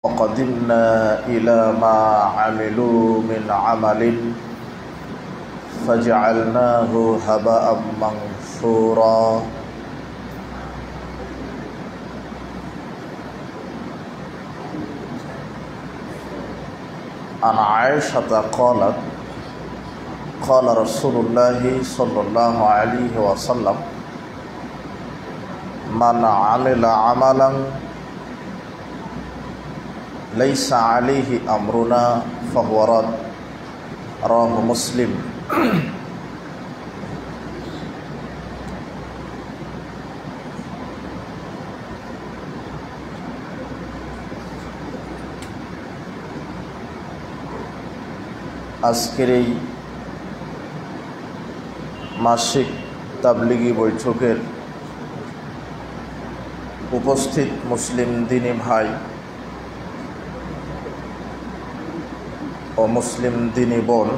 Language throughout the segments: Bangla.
وقدمنا إلى ما عملوا من عمل فجعلناه هباء منثورا عن عائشة قالت قال رسول الله صلى الله عليه وسلم من عمل عملا ليس عليه أمرنا فهو رد رواه مسلم। আজকের এই মাসিক তাবলিগি বৈঠকের উপস্থিত মুসলিম দিনী ভাই ও মুসলিম দিনী বোন,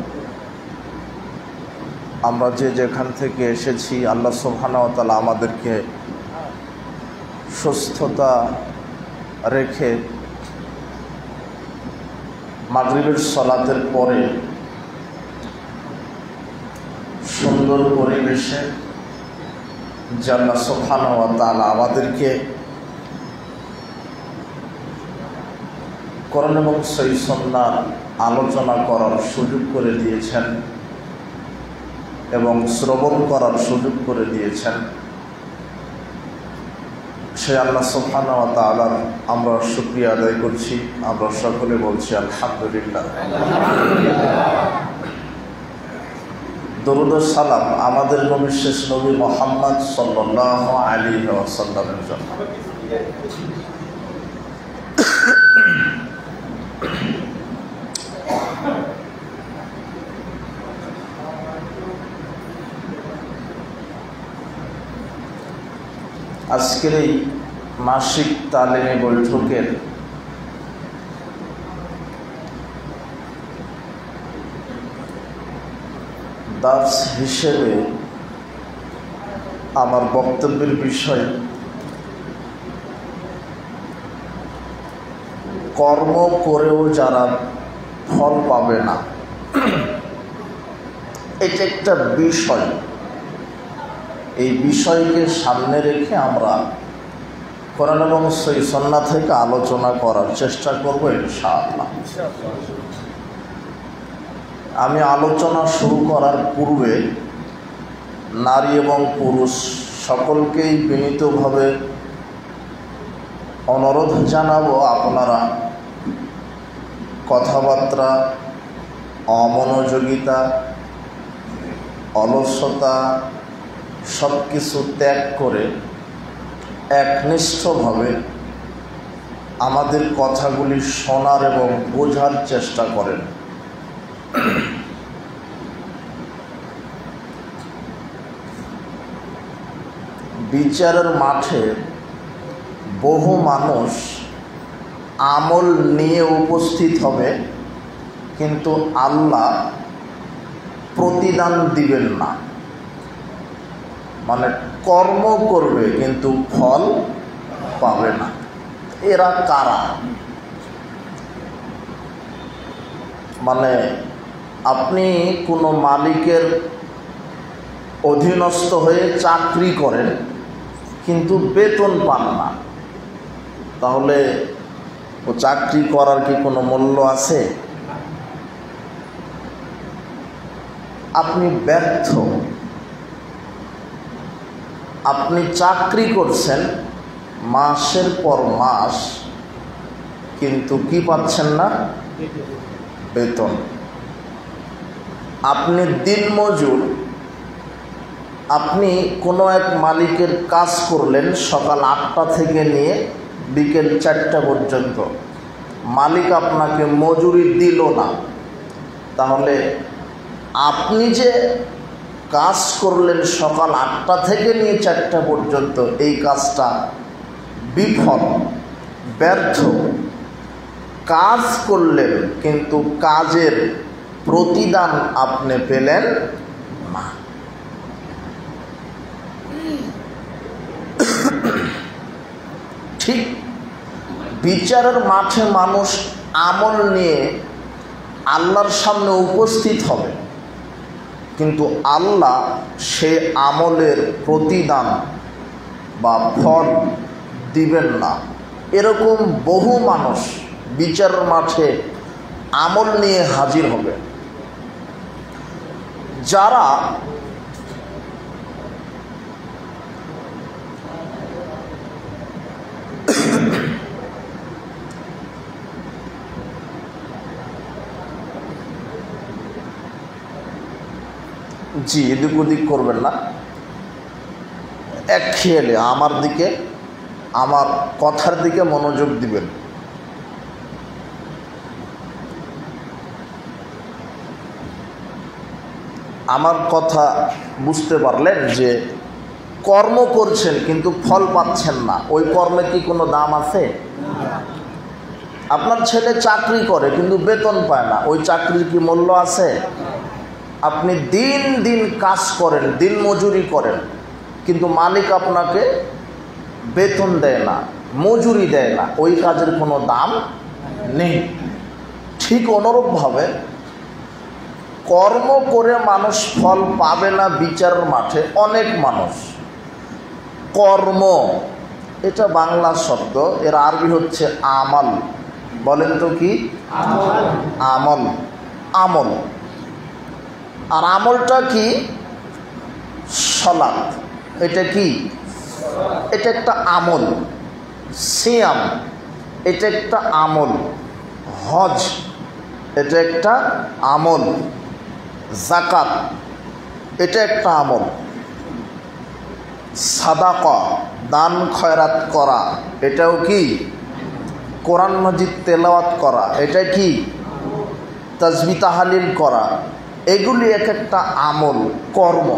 আমরা যেখান থেকে এসেছি, আল্লাহ সুবহানাহু ওয়া তাআলা আমাদেরকে সুস্থতা রেখে মাগরিবের সালাতের পরে সুন্দর পরিবেশে যে আল্লাহ সুবহানাহু ওয়া তাআলা আমাদেরকে কোরআন এবং সহিহ সুন্নাহ আলোচনা করার সুযোগ করে দিয়েছেন এবং শ্রবণ করার সুযোগ করে দিয়েছেন, সে আল্লাহ সুবহানাহু ওয়া তাআলার আমরা শুকরিয়া আদায় করছি। আমরা সকলে বলছি আলহামদুলিল্লাহ। দরুদ ও সালাম আমাদের নবী শেষ নবী মুহাম্মদ সাল্লাল্লাহু আলাইহি ওয়াসাল্লামের জন্য। আজকের এই মাসিক তালিমি বৈঠকের দার্স হিসেবে আমার বক্তব্যের বিষয় কর্ম করেও যারা ফল পাবে না, এটা একটা বিষয়। এই বিষয়কে সামনে রেখে আমরা কোরআন এবং সহিহ সুন্নাহ থেকে আলোচনা করার চেষ্টা করব ইনশাআল্লাহ। আমি আলোচনা শুরু করার পূর্বে নারী এবং পুরুষ সকলকেই বিনীতভাবে অনুরোধ জানাবো, আপনারা কথাবার্তা, অমনোযোগিতা, অলসতা সব কিছু ত্যাগ করে একনিষ্ঠভাবে আমাদের কথাগুলি শোনার এবং বোঝার চেষ্টা করেন। বিচারের মাঠে বহু মানুষ আমল নিয়ে উপস্থিত হবে, কিন্তু আল্লাহ প্রতিদান দিবেন না। মানে কর্ম করবে কিন্তু ফল পাবে না। এরা কারা? মানে আপনি কোনো মালিকের অধীনস্থ হয়ে চাকরি করেন কিন্তু বেতন পান না, তাহলে ও চাকরি করার কি কোনো মূল্য আছে? আপনি ব্যর্থ। আপনি চাকরি করছেন মাসের পর মাস, কিন্তু কি পাচ্ছেন না? বেতন। আপনি দিনমজুর। আপনি কোনো এক মালিকের কাজ করলেন সকাল 8টা থেকে নিয়ে বিকেল 4টা পর্যন্ত, মালিক আপনাকে মজুরি দিল না, তাহলে আপনি যে কাজ করলেন সকাল 8টা থেকে নিয়ে 4টা পর্যন্ত, এই কাজটা বিফল, ব্যর্থ। কাজ করলেন কিন্তু কাজের প্রতিদান আপনি পেলেন না। ঠিক বিচারের মাঠে মানুষ আমল নিয়ে আল্লাহর সামনে উপস্থিত হবে, কিন্তু আল্লাহ সে আমলের প্রতিদান বা ফল দিবেন না। এরকম বহু মানুষ বিচারের মাঠে আমল নিয়ে হাজির হবে, যারা জি এদিক ওদিক করবেন না, এক খেয়ালে আমার দিকে, আমার কথার দিকে মনোযোগ দিবেন। আমার কথা বুঝতে পারলেন যে কর্ম করছেন কিন্তু ফল পাচ্ছেন না, ওই কর্মে কি কোনো দাম আছে? আপনার ছেলে চাকরি করে কিন্তু বেতন পায় না, ওই চাকরির কি মূল্য আছে? আপনি দিন দিন কাজ করেন, দিন মজুরি করেন, কিন্তু মালিক আপনাকে বেতন দেয় না, মজুরি দেয় না, ওই কাজের কোনো দাম নেই। ঠিক অনুরূপভাবে কর্ম করে মানুষ ফল পাবে না বিচারের মাঠে। অনেক মানুষ কর্ম, এটা বাংলা শব্দ, এর আরবি হচ্ছে আমল। বলেন তো কি? আমল। আমল। আর আমলটা কি? সালাত। এটা কি? এটা একটা আমল। সিয়াম, এটা একটা আমল। হজ, এটা একটা আমল। যাকাত, এটা একটা আমল। সাদাকা, দান খয়রাত করা, এটাও কি? কোরআন মাজিদ তেলাওয়াত করা, এটা কি? তাসবিহ তাহলিল করা, এগুলি এক একটা আমল, কর্ম।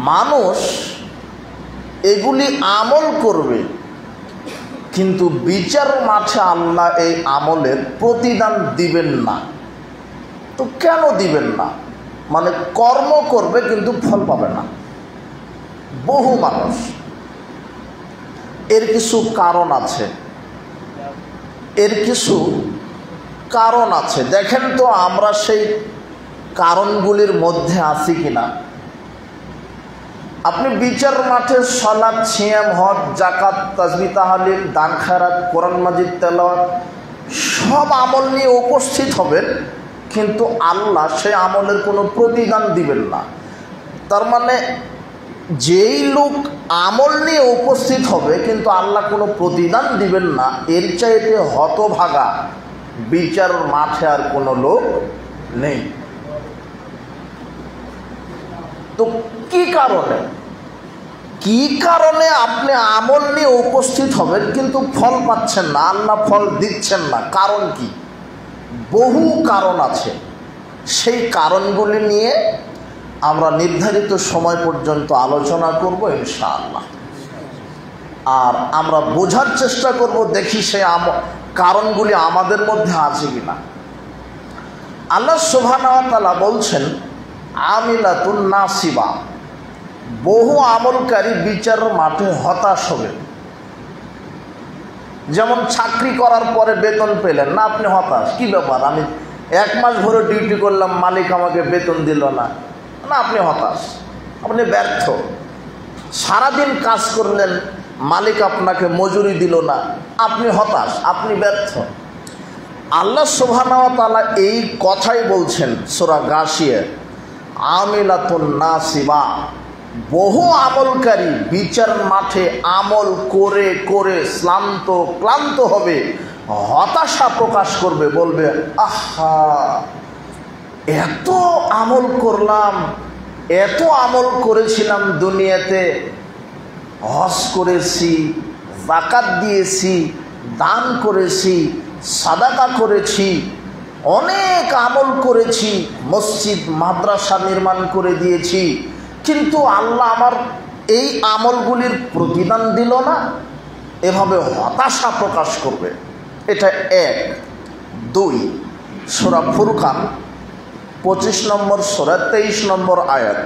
মানুষ এগুলি আমল করবে, কিন্তু বিচার মাঠে আল্লাহ এই আমলের প্রতিদান দিবেন না। তো কেন দিবেন না? মানে কর্ম করবে কিন্তু ফল পাবে না বহু মানুষ। এর কিছু কারণ আছে, এর কিছু কারণ আছে। দেখেন তো আমরা সেই কারণগুলির মধ্যে আছি কিনা। আপনি বিচার মাঠে সালাত, সিয়াম, হজ, যাকাত, তাসবিহ তাহলিল, দান খয়রাত, কোরআন মাজিদ তেলাওয়াত সব আমল নিয়ে উপস্থিত হবেন, কিন্তু আল্লাহ সেই আমলের কোনো প্রতিদান দিবেন না। তার মানে যেই লোক আমল নিয়ে উপস্থিত হবে কিন্তু আল্লাহ কোনো প্রতিদান দিবেন না, এর চাইতে হতভাগা বিচার মাঠে আর কোনো লোক নেই। তো কি কারণে, কি কারণে আপনি আমল নিয়ে উপস্থিত হবেন কিন্তু ফল পাচ্ছেন না, আল্লাহ ফল দিচ্ছেন না? কারণ কি? বহু কারণ আছে। সেই কারণগুলি নিয়ে আমরা নির্ধারিত সময় পর্যন্ত আলোচনা করব ইনশাআল্লাহ। আর আমরা বোঝার চেষ্টা করব, দেখি সেই কারণগুলি আমাদের মধ্যে আছে কিনা। আল্লাহ সুবহানাহু ওয়া তাআলা বলছেন আমিলাতুন নাসিবা, বহু আমলকারী বিচারের মাঠে হতাশ হবে। যেমন চাকরি করার পরে বেতন পেলেন না, আপনি হতাশ। কি ব্যাপার, আমি 1 মাস ধরে ডিউটি করলাম, মালিক আমাকে বেতন দিল না, না আপনি হতাশ, আপনি ব্যর্থ। সারাদিন কাজ করলেন, মালিক আপনাকে মজুরি দিল না, আপনি হতাশ, আপনি ব্যর্থ। আল্লাহ সুবহানাহু ওয়া তাআলা এই কথাই বলছেন সূরা গাশিয়া, আমিলাতুন নাসিবা, বহু আমলকারী বিচার মাঠে আমল করে করে ক্লান্ত হবে, হতাশা প্রকাশ করবে, বলবে আহা এত আমল করলাম, এত আমল করেছিলাম দুনিয়াতে, হজ করেছি, যাকাত দিয়েছি, দান করেছি, সাদাকা করেছি, অনেক আমল করেছি, মসজিদ মাদ্রাসা নির্মাণ করে দিয়েছি, কিন্তু আল্লাহ আমার এই আমলগুলির প্রতিদান দিল না। এভাবে হতাশা প্রকাশ করবে। এটা 1। 2 সূরা ফুরকান 25 নম্বর সূরা 23 নম্বর আয়াত,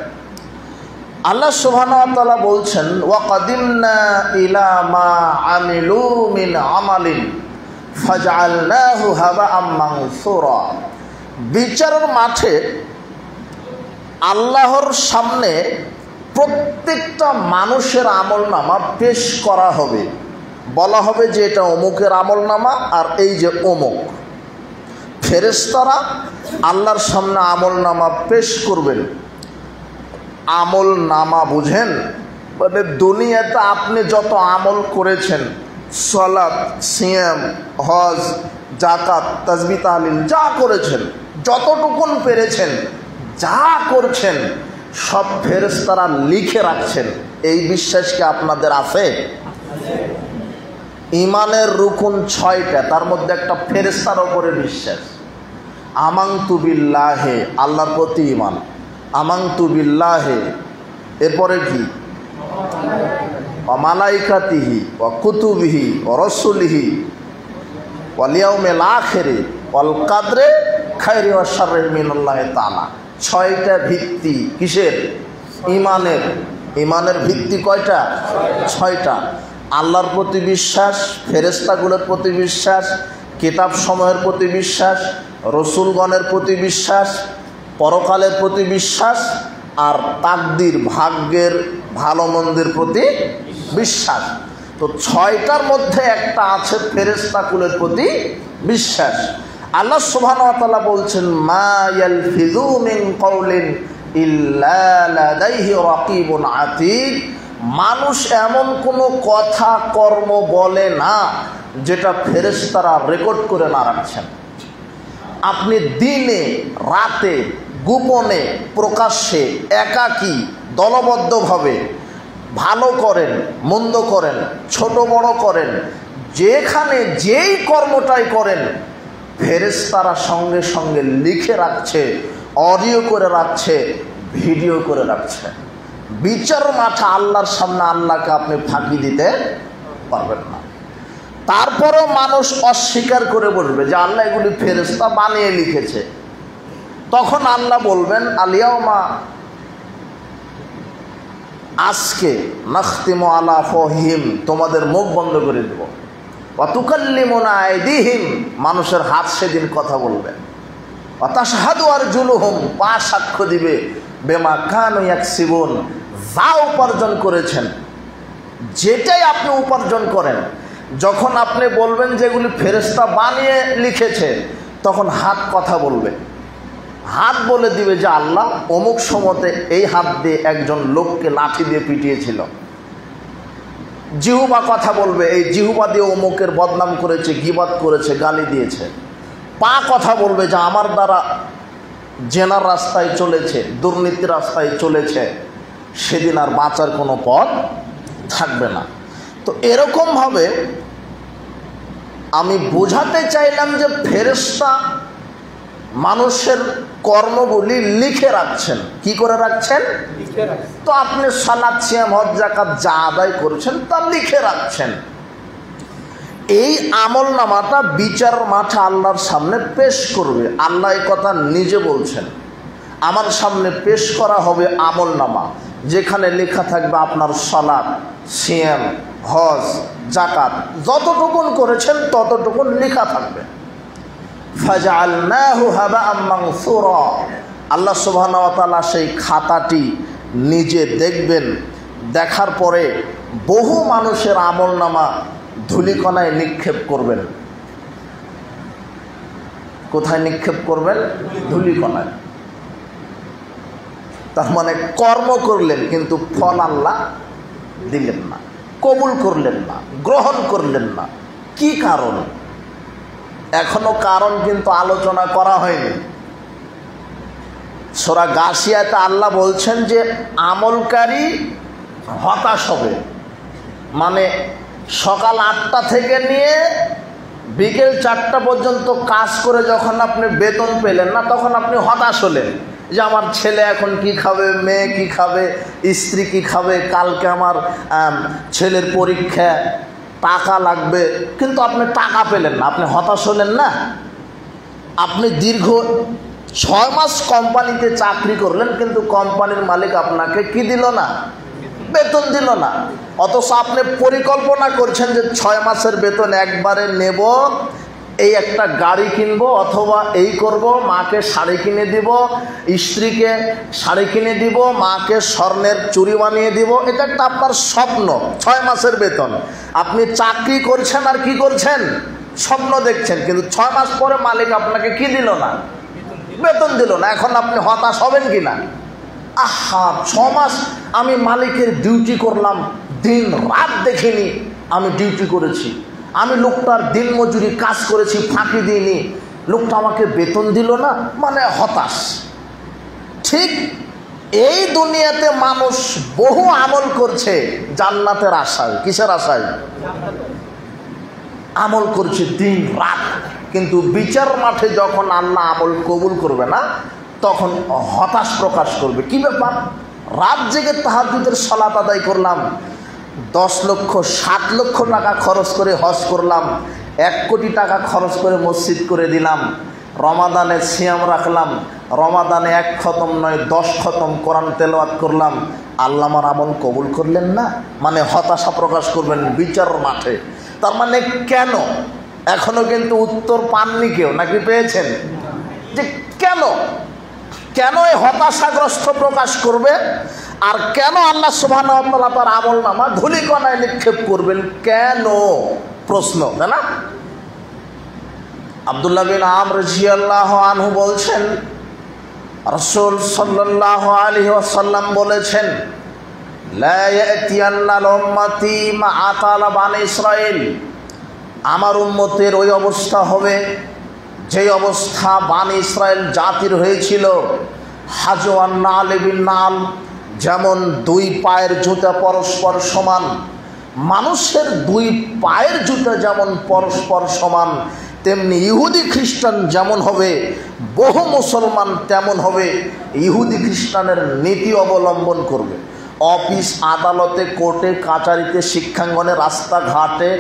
আল্লাহ সুবহানাহু ওয়া তাআলা বলছেন, ওয়াকাদিমনা ইলা মা আমিলু মিন আমালিন ফাজআলনাহু হাবাআম মানসুরা। বিচারের মাঠে আল্লাহর সামনে প্রত্যেকটা মানুষের আমলনামা পেশ করা হবে। বলা হবে যে এটা অমুকের আমলনামা, আর এই যে অমুক। ফেরেশতারা আল্লাহর সামনে আমলনামা পেশ করবেন। আমলনামা বুঝেন, মানে দুনিয়াতে আপনি যত আমল করেছেন, সালাত, সিয়াম, হজ, যাকাত, তাসবিহ, তাহলিল, যা করেছেন, যতটুকুন পেরেছেন, যা করছেন, সব ফেরেশতারা লিখে রাখছেন। এই বিশ্বাস কি আপনাদের আছে? ইমানের রুকুন 6টা, তার মধ্যে একটা ফেরেশতার উপরে বিশ্বাস। আমানতু বিল্লাহে, আল্লাহর প্রতি ঈমান। আমানতু বিল্লাহে, এরপরে কি? ওয়া মালাইকাতিহি ওয়া কুতুবিহি ওয়া রাসূলিহি ওয়াল ইয়াউমিল আখিরি ওয়াল কদরে খায়রি ওয়া শাররি মিনাল্লাহি তাআলা। 6টা ভিত্তি কিসের? ঈমানের। ঈমানের ভিত্তি কয়টা? 6টা। আল্লাহর প্রতি বিশ্বাস, ফেরেশতাগুলোর প্রতি বিশ্বাস, কিতাব সমূহের প্রতি বিশ্বাস, রসুলগণের প্রতি বিশ্বাস, পরকালের প্রতি বিশ্বাস, আর তাকদীর, ভাগ্যের ভালো মন্দের প্রতি বিশ্বাস। তো 6টার মধ্যে একটা আছে ফেরেশতাকুলের প্রতি বিশ্বাস। আল্লাহ সুবহানাহু ওয়া তাআলা বলছেন, মা ইয়ালফিযু মিন কাওলিন ইল্লা লাদাইহি রাকিবুন আতীদ। মানুষ এমন কোনো কথা কর্ম বলে না যেটা ফেরেশতারা রেকর্ড করে না রাখছেন। আপনি দিনে রাতে, গোপনে, প্রকাশ্যে, একাকী, দলবদ্ধভাবে ভালো করেন, মন্দ করেন, ছোট বড় করেন, যেখানে যেই কর্মটাই করেন, ফেরেশতারা সঙ্গে সঙ্গে লিখে রাখছে, অডিও করে রাখছে, ভিডিও করে রাখছে। বিচার মাঠে আল্লাহর সামনে আল্লাহকে আপনি ফাঁকি দিতে পারবেন না। তারপরেও মানুষ অস্বীকার করে বলবে যে আল্লাহ এগুলি ফেরেশতা বানিয়ে লিখেছে। তখন আল্লাহ বলবেন, আলিয়াউমা, আজকে, নাখতিমু আলা আফওয়াহিহিম, তোমাদের মুখ বন্ধ করে দেব। ওয়া তুকাল্লিমুনা আইদিহিম, মানুষের হাত সেদিন কথা বলবে। ওয়া তাশহাদু আরজুলুহুম, পা সাক্ষ্য দিবে। বিমা কানু ইয়াকসিবুন, যা উপার্জন করেছেন, যেটাই আপনি উপার্জন করেন। যখন আপনি বলবেন যেগুলি ফেরেশতা বানিয়ে লিখেছে, তখন হাত কথা বলবে। হাত বলে দিবে যে আল্লাহ অমুক সময়তে এই হাত দিয়ে একজন লোককে লাঠি দিয়ে পিটিয়েছিল। জিহ্বা কথা বলবে, এই জিহ্বা দিয়ে অমুকের বদনাম করেছে, গীবত করেছে, গালি দিয়েছে। পা কথা বলবে যে আমার দ্বারা জেনার রাস্তায় চলেছে, দুর্নীতির রাস্তায় চলেছে, সেদিন আর বাঁচার কোনো পথ থাকবে না। তো এরকমভাবে আমি বোঝাতে চাইলাম যে ফেরেশতা মানুষের কর্মগুলি লিখে রাখছেন। কি করে রাখছেন? তো আপনি সালাত, সিয়াম, হজ, যাকাত যা আদায় করেছেন তা লিখে রাখছেন। এই আমলনামাটা বিচার মাঠে আল্লাহর সামনে পেশ করবে। আল্লাহ এই কথা নিজে বলছেন, আমার সামনে পেশ করা হবে আমলনামা, যেখানে লেখা থাকবে আপনার সালাত, সিয়াম, হজ, যাকাত যতটুকুন করেছেন ততটুকুন লেখা থাকবে। ফাজআলনাহু হাবাআম মানসুরা, আল্লাহ সুবহানাহু ওয়া তাআলা সেই খাতাটি নিজে দেখবেন। দেখার পরে বহু মানুষের আমলনামা ধূলিকণায় নিক্ষেপ করবেন। কোথায় নিক্ষেপ করবেন? ধূলিকণায়। তার মানে কর্ম করলেন কিন্তু ফল আল্লাহ দিলেন না, কবুল করলেন না, গ্রহণ করলেন না। কি কারণ? এখনো কারণ কিন্তু আলোচনা করা হয়নি। সূরা গাশিয়াতে আল্লাহ বলছেন যে আমলকারী হতাশ হবে। মানে সকাল 8টা থেকে নিয়ে বিকেল 4টা পর্যন্ত কাজ করে যখন আপনি বেতন পেলেন না, তখন আপনি হতাশ হলেন যে আমার ছেলে এখন কি খাবে, মেয়ে কি খাবে, স্ত্রী কি খাবে, কালকে আমার ছেলের পরীক্ষা, টাকা লাগবে, কিন্তু আপনি টাকা পেলেন না, আপনি হতাশ হলেন না? আপনি দীর্ঘ 6 মাস কোম্পানিতে চাকরি করলেন, কিন্তু কোম্পানির মালিক আপনাকে কি দিল না? বেতন দিল না। অথচ আপনি পরিকল্পনা করছেন যে 6 মাসের বেতন একবারে নেব, এই একটা গাড়ি কিনবো, অথবা এই করব, মাকে শাড়ি কিনে দিব, স্ত্রীকে শাড়ি কিনে দিব, মাকে স্বর্ণের চুড়ি বানিয়ে দিব। এটা একটা আপনার স্বপ্ন। 6 মাসের বেতন আপনি চাকরি করছেন আর কি করছেন? স্বপ্ন দেখছেন। কিন্তু 6 মাস পরে মালিক আপনাকে কি দিল না? বেতন দিল না। এখন আপনি হতাশ হবেন কি না? আহা, 6 মাস আমি মালিকের ডিউটি করলাম, দিন রাত দেখিনি, আমি ডিউটি করেছি, আমি লোকটার দিন মজুরি কাজ করেছি, ফাঁকি দিইনি, লোকটা আমাকে বেতন দিল না, মানে হতাশ। ঠিক এই দুনিয়াতে মানুষ বহু আমল করছে জান্নাতের আশায়। কিসের আশায়? আমল করছে দিন রাত, কিন্তু বিচার মাঠে যখন আল্লাহ আমল কবুল করবে না, তখন হতাশ প্রকাশ করবে। কি ব্যাপার? রাত জেগে তাহাজ্জুদের সালাত আদায় করলাম, 10 লক্ষ 7 লক্ষ টাকা খরচ করে হজ করলাম, 1 কোটি টাকা খরচ করে মসজিদ করে দিলাম, রমাদানে সিয়াম রাখলাম, রমাদানে 1 খতম নয় 10 খতম কোরআন তেলাওয়াত করলাম, আল্লাহ আমার আমল কবুল করলেন না, মানে হতাশা প্রকাশ করবেন বিচার মাঠে। তার মানে কেন? এখনো কিন্তু উত্তর পাননি কেউ, নাকি পেয়েছেন? যে কেন কেন এই হতাশাগ্রস্ত প্রকাশ করবে, আর কেন আল্লাহ সুবহানাহু ওয়া তাআলা তার আমলনামা ধূলিকণায় নিক্ষেপ করবেন? কেন? প্রশ্ন, তাই না? আব্দুল্লাহ বিন আমর রাদিয়াল্লাহু আনহু বলছেন, রাসূল সাল্লাল্লাহু আলাইহি ওয়াসাল্লাম বলেছেন, লা ইয়াতিয়ান্নাল উম্মতি মা আতালা বানি ইসরাইল, আমার উম্মতের ওই অবস্থা হবে যে অবস্থা বানি ইসরাইল জাতির হয়েছিল। হাজওয়ান নাল বিন নাল, যেমন 2 পায়ের জুতা পরস্পর সমান, মানুষের 2 পায়ের জুতা যেমন পরস্পর সমান, তেমনি ইহুদি খ্রিস্টান যেমন হবে, বহু মুসলমান তেমন হবে। ইহুদি খ্রিস্টানের নীতি অবলম্বন করবে। অফিস আদালতে, কোর্টে কাচারিতে, শিক্ষাঙ্গনে, রাস্তাঘাটে,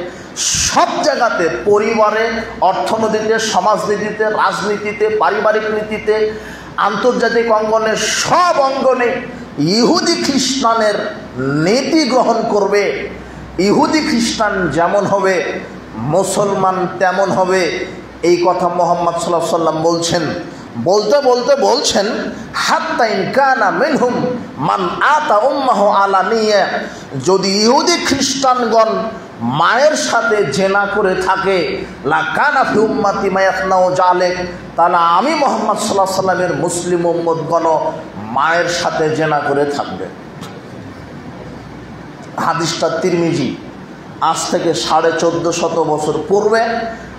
সব জায়গাতে, পরিবারে, অর্থনীতিতে, সমাজনীতিতে, রাজনীতিতে, পারিবারিক নীতিতে, আন্তর্জাতিক অঙ্গনে, সব অঙ্গনে ইহুদি খ্রিস্টানের নীতি গ্রহণ করবে। ইহুদি খ্রিস্টান যেমন হবে, মুসলমান তেমন হবে। এই কথা মুহাম্মদ সাল্লাল্লাহু আলাইহি ওয়াসাল্লাম বলছেন। বলতে বলতে বলছেন, হাত্তা ইন কানা মিনহুম মান আতা উম্মাহু আলানিয়া, যদি ইহুদি খ্রিস্টানগণ মায়ের সাথে জেনা করে থাকে, লা কানা ফি উম্মতি মা ইয়াসনাউ যালিক, তাহলে আমি মুহাম্মদ সাল্লাল্লাহু আলাইহি ওয়াসাল্লামের মুসলিম উম্মতগণ মায়ের সাথে জেনা করে থাকবে। হাদিসটা তিরমিজি। আজ থেকে 1450 বছর পূর্বে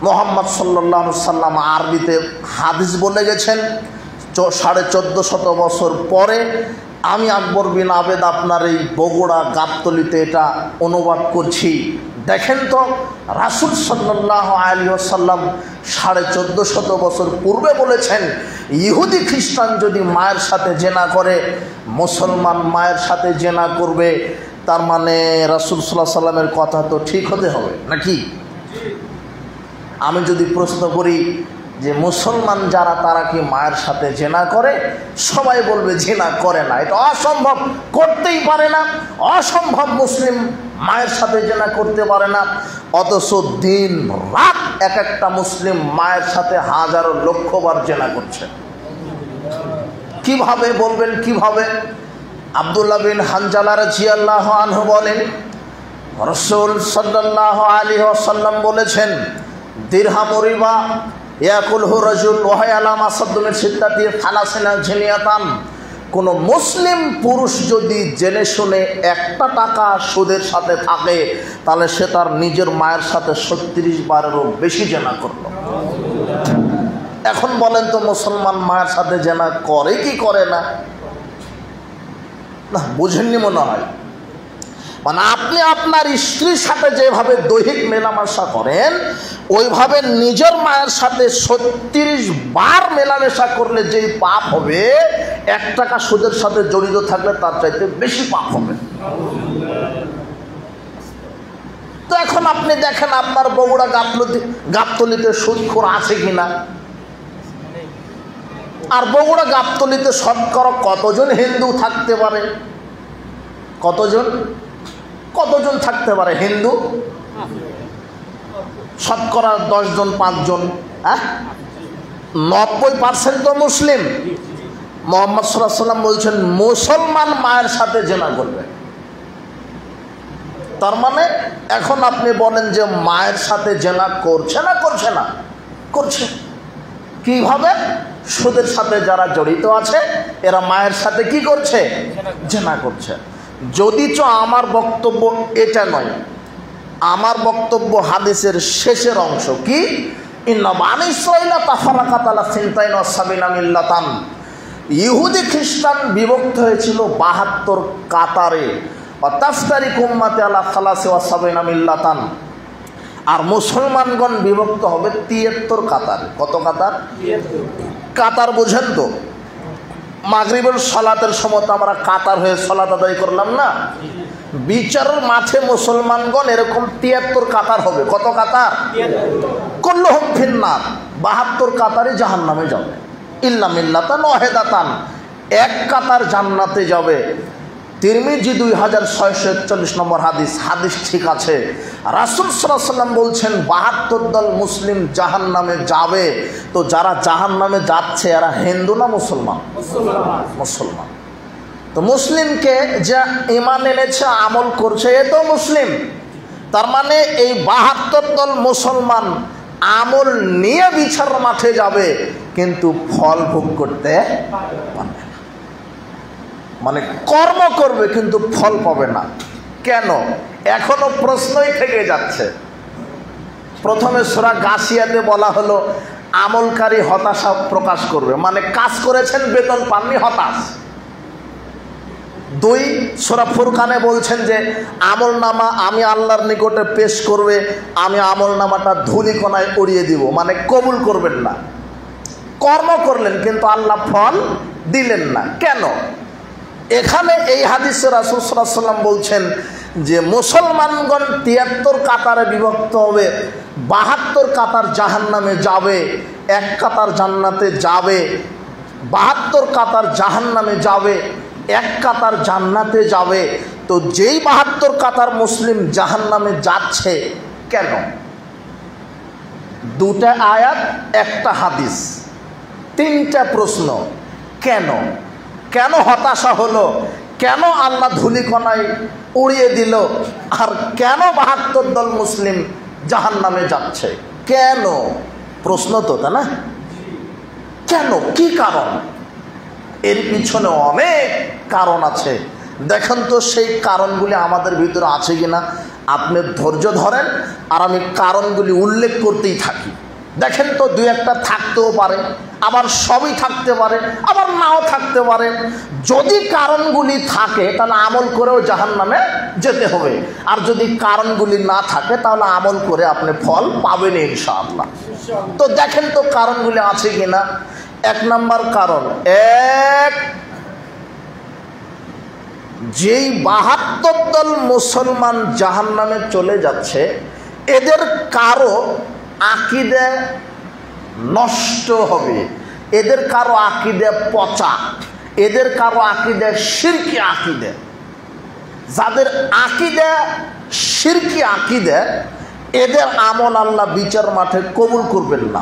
মুহাম্মদ সাল্লাল্লাহু আলাইহি ওয়াসাল্লাম আরবিতে হাদিস বলে গেছেন। 1450 বছর পরে আমি আকবর বিন আবেদ আপনার এই বগুড়া গাবতলীতে এটা অনুবাদ করছি। দেখেন তো, রাসূল সাল্লাল্লাহু আলাইহি ওয়াসাল্লাম 1450 বছর পূর্বে বলেছেন, ইহুদি খ্রিস্টান যদি মায়ের সাথে জেনা করে, মুসলমান মায়ের সাথে জেনা করবে। তার মানে রাসূল সাল্লাল্লাহু আলাইহি ওয়াসাল্লামের কথা তো ঠিক হতে হবে, নাকি? আমি যদি প্রশ্ন করি যে মুসলমান যারা, তারা কি মায়ের সাথে জেনা করে? সবাই বলবে জেনা করে না, এটা অসম্ভব, করতেই পারে না, অসম্ভব, মুসলিম মায়ের সাথে জেনা করতে পারে না। অথচ দিন রাত এক একটা মুসলিম মায়ের সাথে হাজারো লক্ষবার জেনা করছে। কিভাবে বলবেন? কিভাবে? আব্দুল্লাহ বিন হানজালা রাদিয়াল্লাহু আনহু বলেন, রাসূল সাল্লাল্লাহু আলাইহি ওয়াসাল্লাম বলেছেন, দিরহাম রিবা ইয়াকুলহু রাজুল ওয়া হিয়া আলা মাসাদুমিন সিদ্দাতি ফালাসিনা জিনিয়াতান, কোন মুসলিম পুরুষ যদি জেনে শুনে 1টা টাকা সুদের সাথে থাকে, তাহলে সে তার নিজের মায়ের সাথে 36 বারেরও বেশি জেনা করল। এখন বলেন তো, মুসলমান মায়ের সাথে জেনা করে কি করে না? না, বুঝেননি মনে হয়। মানে আপনি আপনার স্ত্রীর সাথে যেভাবে দৈহিক মেলামেশা করেন, ওইভাবে নিজের মায়ের সাথে 36 বার মেলামেশা করলে যেই পাপ হবে, 1 টাকা সুদের সাথে জড়িত থাকলে তার চাইতে বেশি পাপ হবে। তো এখন আপনি দেখেন আপনার বগুড়া গাবতলীতে সুদখোর আছে কিনা। আর বগুড়া গাবতলীতে শতকরা কতজন হিন্দু থাকতে পারে? কতজন থাকতে পারে হিন্দু? শতকরা 10 জন 5 জন। 90% তো মুসলিম। মুহাম্মদ সাল্লাল্লাহু আলাইহি ওয়াসাল্লাম বলছেন মুসলমান মায়ের সাথে জিনা করবে। তার মানে এখন আপনি বলেন যে মায়ের সাথে জিনা করছে না? করছে। কিভাবে? সুদের সাথে যারা জড়িত আছে এরা মায়ের সাথে কি করছে? জিনা করছে। যদিচ আমার বক্তব্য এটা নয়, আমার বক্তব্য হাদিসের শেষের অংশ কি, ইন্না বানী ইসরাঈলা তাফারাকাত আলা 72 মিল্লাতান, ইহুদি খ্রিস্টান বিভক্ত হয়েছিল 72 কাতারে, তাফতারিকু উম্মতি আলা 73 মিল্লাতান, আর মুসলমানগণ বিভক্ত হবে 73 কাতারে। কত কাতার? কাতার বোঝেন তো? মাগরিবের সালাতের সময় তো আমরা কাতার হয়ে সালাত আদায় করলাম না? বিচারের মাঠে মুসলমানগণ এরকম 73 কাতার হবে। কত কাতার? কুল্লুহুম ফিন্নার, 72 কাতারে জাহান্নামে যাবে। ইল্লা মিল্লাতান ওয়াহিদাতান, এক কাতার জান্নাতে যাবে। তিরমিজি 2641 নম্বর হাদিস, হাদিস ঠিক আছে। রাসূল সাল্লাল্লাহু আলাইহি ওয়াসাল্লাম বলছেন 72 দল মুসলিম জাহান্নামে যাবে। তো যারা জাহান্নামে যাচ্ছে এরা হিন্দু না মুসলমান? মুসলমান। তো মুসলিমকে যে ঈমান এনেছে আমল করছে এ তো মুসলিম। তার মানে এই 72 দল মুসলমান আমল নিয়ে বিচার মাঠে যাবে, কিন্তু ফল ভোগ করতে পারবে না। মানে কর্ম করবে কিন্তু ফল পাবে না। কেন? এখনো প্রশ্নই থেকে যাচ্ছে। প্রথমে সূরা গাশিয়াতে বলা হলো আমলকারী হতাশা প্রকাশ করবে, মানে কাজ করেছেন বেতন পাননি, হতাশ। 2 সূরা ফুরকানে বলছেন যে আমল নামা আমি আল্লাহর নিকটে পেশ করবে, আমি আমল নামাটা ধূলিকণায় উড়িয়ে দিব, মানে কবুল করবেন না। কর্ম করলেন কিন্তু আল্লাহ ফল দিলেন না। কেন? এখানে এই হাদিসে রাসূল সাল্লাল্লাহু আলাইহি ওয়াসাল্লাম বলছেন যে মুসলমানগণ 73 কাতারে বিভক্ত হবে, 72 কাতার জাহান্নামে যাবে, এক কাতার জান্নাতে যাবে। 72 কাতার জাহান্নামে যাবে, এক কাতার জান্নাতে যাবে। তো যেই 72 কাতার মুসলিম জাহান্নামে যাচ্ছে কেন? 2টা আয়াত, একটা হাদিস, 3টা প্রশ্ন। কেন হতাশা হলো? কেন আল্লাহ ধূলিকণায় উড়িয়ে দিল? আর কেন 72 দল মুসলিম জাহান্নামে যাচ্ছে? কেন? প্রশ্ন তো, তাই না? কেন? কি কারণ? এর পিছনে অনেক কারণ আছে। দেখেন তো সেই কারণগুলি আমাদের ভিতরে আছে কিনা। আপনি ধৈর্য ধরেন আর আমি কারণগুলি উল্লেখ করতেই থাকি। দেখেন তো 2-1টা থাকতেও পারে, আবার সবই থাকতে পারে, আবার নাও থাকতে পারে। যদি কারণগুলি থাকে তাহলে আমল করেও জাহান্নামে যেতে হবে, আর যদি কারণগুলি না থাকে তাহলে আমল করে আপনি ফল পাবেন ইনশাআল্লাহ। তো দেখেন তো কারণগুলি আছে কিনা। 1 নম্বর কারণ, যেই 72 দল মুসলমান জাহান্নামে চলে যাচ্ছে এদের কারো আকীদা নষ্ট হবে, এদের কারো আকীদা পচা, এদের কারো আকীদা শিরকি আকীদা। যাদের আকীদা শিরকি আকীদা এদের আমল আল্লাহ বিচার মাঠে কবুল করবেন না।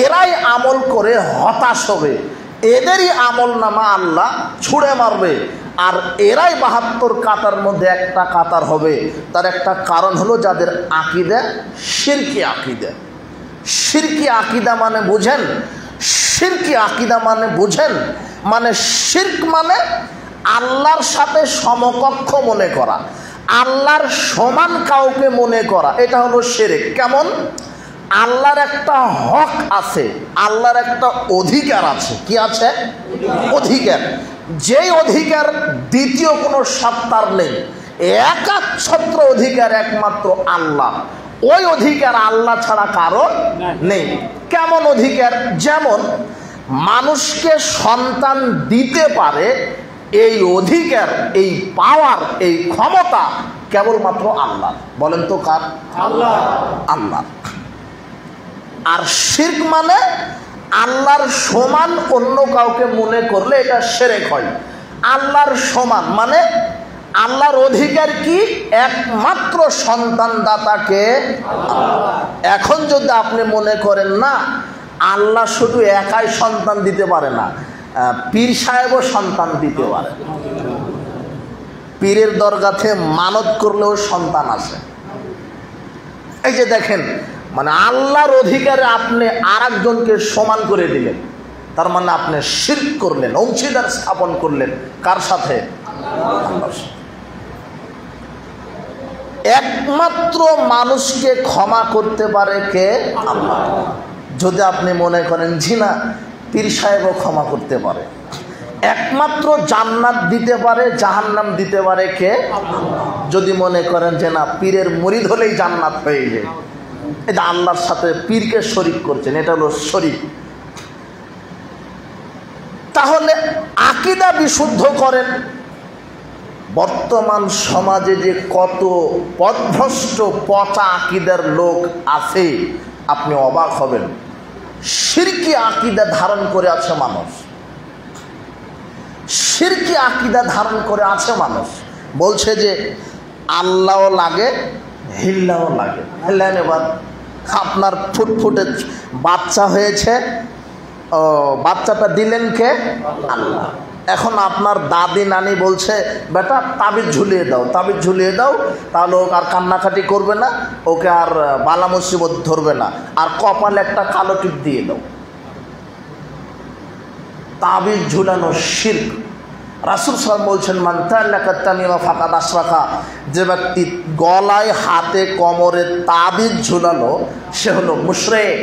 এরাই আমল করে হতাশ হবে, এদেরই আমল নামা আল্লাহ ছুঁড়ে মারবে। আর এরাই 72 কাতার মধ্যে একটা কাতার হবে। তার একটা কারণ হলো যাদের আকীদা শিরকি আকীদা। শিরকি আকীদা মানে বুঝেন? শিরকি আকীদা মানে বুঝেন? মানে শিরক মানে আল্লাহর সাথে সমকক্ষ মনে করা, আল্লাহর সমান কাউকে মনে করা, এটা হলো শিরক। কেমন? আল্লাহর একটা হক আছে, আল্লাহর একটা অধিকার আছে। কি আছে? অধিকার। যেই অধিকার দ্বিতীয় কোনো সত্তার নেই, একাচ্ছত্র অধিকার একমাত্র আল্লাহ। ওই অধিকার আল্লাহ ছাড়া কারো নেই। কেমন অধিকার? যেমন মানুষকে সন্তান দিতে পারে, এই অধিকার, এই পাওয়ার, এই ক্ষমতা কেবলমাত্র আল্লাহ। বলেন তো কার? আল্লাহ। আল্লাহ। আর শিরক মানে আল্লাহর সমান অন্য কাউকে মনে করলে এটা শিরক হয়। আল্লাহর সমান মানে আল্লাহর অধিকার কি? একমাত্র সন্তানদাতাকে আল্লাহ। এখন যদি আপনি মনে করেন না আল্লাহ শুধু একাই সন্তান দিতে পারে না, পীর সাহেবও সন্তান দিতে পারে, পীরের দরগাতে মানত করলেও সন্তান আসে। এই যে দেখেন, মানে আল্লাহর অধিকারে আপনি আরেকজনকে সমান করে দিলেন, তার মানে আপনি শিরক করলেন, অংশীদার স্থাপন করলেন। কার সাথে? আল্লাহর সাথে। একমাত্র মানুষকে ক্ষমা করতে পারে কে? আল্লাহ। যদি আপনি মনে করেন জি না, পীর সাহেবও ক্ষমা করতে পারে। একমাত্র জান্নাত দিতে পারে, জাহান্নাম দিতে পারে কে? আল্লাহ। যদি মনে করেন যে না, পীরের মুরিদ হলেই জান্নাত হয়ে যায়, এটা আল্লাহর সাথে পীরকে শরীক করছেন, এটা হলো শরীক। তাহলে আকীদা বিশুদ্ধ করেন। বর্তমান সমাজে যে কত পথভ্রষ্ট পচা আকীদার লোক আছে আপনি অবাক হবেন। শিরকি আকীদা ধারণ করে আছে মানুষ, শিরকি আকীদা ধারণ করে আছে মানুষ। বলছে যে আল্লাহও লাগে, হিল্লাও লাগে। হিল্লান, এবার আপনার ফুটফুটে বাচ্চা হয়েছে, বাচ্চাটা দিলেন কে? আল্লাহ। এখন আপনার দাদি নানি বলছে বেটা তাবিজ ঝুলিয়ে দাও, তাবিজ ঝুলিয়ে দাও, তাহলে ও আর কান্নাকাটি করবে না, ওকে আর বালা মুসিবত ধরবে না, আর কপালে একটা কালো টিপ দিয়ে দাও। তাবিজ ঝুলানো শিরক। রাসূল সাল্লাল্লাহু আলাইহি ওয়াসাল্লাম বলছেন মান তাআল্লাকা তামিমা ফাকাদ আশরাকা, যে ব্যক্তি গলায় হাতে কোমরে তাবিজ ঝুলালো সে হলো মুশরিক।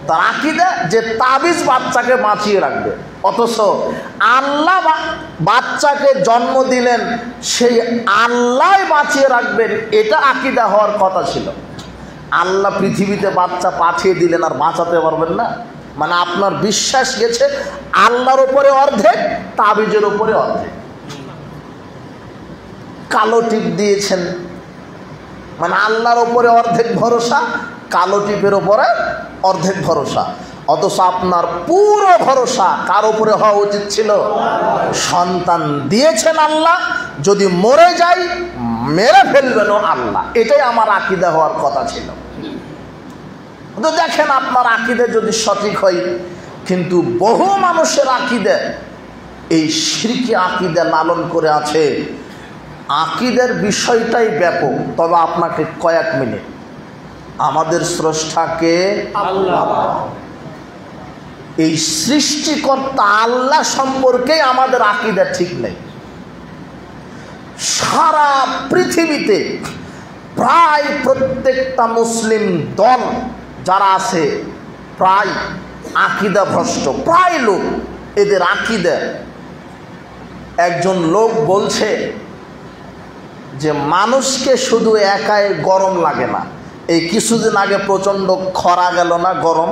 তার আকীদা যে তাবিজ বাচ্চাকে বাঁচিয়ে রাখবে, অথচ আল্লাহ বাচ্চাকে জন্ম দিলেন, সেই আল্লাহ বাঁচিয়ে রাখবেন, এটা আকীদা হওয়ার কথা ছিল। আল্লাহ পৃথিবীতে বাচ্চা পাঠিয়ে দিলেন আর বাঁচাতে পারবেন না, মানে আপনার বিশ্বাস গেছে আল্লাহর উপরে অর্ধেক, তাবিজের উপরে অর্ধেক। কালো টিপ দিয়েছেন মানে আল্লাহর উপরে অর্ধেক ভরসা, কালো টিপের উপরে অর্ধেক ভরসা, অথচ আপনার পুরো ভরসা কার উপরে হওয়া উচিত ছিল? সন্তান দিয়েছেন আল্লাহ, যদি মরে যাই মেরে ফেলবেনও আল্লাহ, এটাই আমার আকীদা হওয়ার কথা ছিল। তো দেখেন আপনার আকীদা যদি সঠিক হয়, কিন্তু বহু মানুষের আকীদা এই শিরকি আকীদা লালন করে আছে। আকীদার বিষয়টাই ব্যাপক, তবে আপনাকে কয়েক মিনিট আমাদের স্রষ্টাকে আল্লাহ, এই সৃষ্টিকর্তা আল্লাহ সম্পর্কে আমাদের আকীদা ঠিক নেই। সারা পৃথিবীতে প্রায় প্রত্যেকটা মুসলিম দল যারা আছে প্রায় আকীদা ভ্রষ্ট, প্রায় লোক এদের আকীদা। একজন লোক বলছে যে মানুষকে শুধু একাই গরম লাগে না। এই কিছুদিন আগে প্রচণ্ড খরা গেল না, গরম,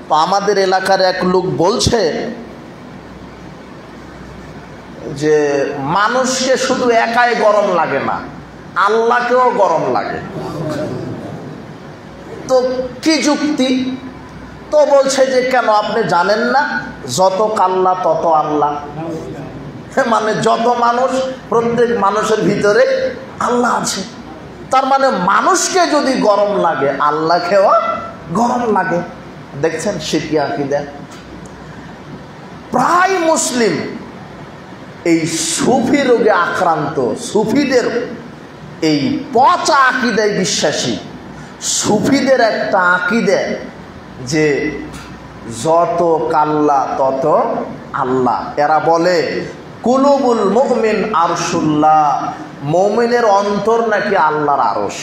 তো আমাদের এলাকার এক লোক বলছে যে মানুষকে শুধু একাই গরম লাগে না, আল্লাহকেও গরম লাগে। তো কি যুক্তি? তো বলছে যে কেন আপনি জানেন না যত কাল্লা তত আল্লাহ, মানে যত মানুষ প্রত্যেক মানুষের ভিতরে আল্লাহ আছে, তার মানে মানুষকে যদি গরম লাগে আল্লাহকেও গরম লাগে। দেখছেন শিরকি আকীদা। প্রায় মুসলিম এই সুফি রোগে আক্রান্ত, সুফিদের এই পচা আকীদায় বিশ্বাসী। সুফিদের একটা আকীদা যে যত কাল্লা তত আল্লাহ। এরা বলে কুলুবুল মুমিন আরশুল্লাহ, মুমিনের অন্তর নাকি আল্লাহর আরশ,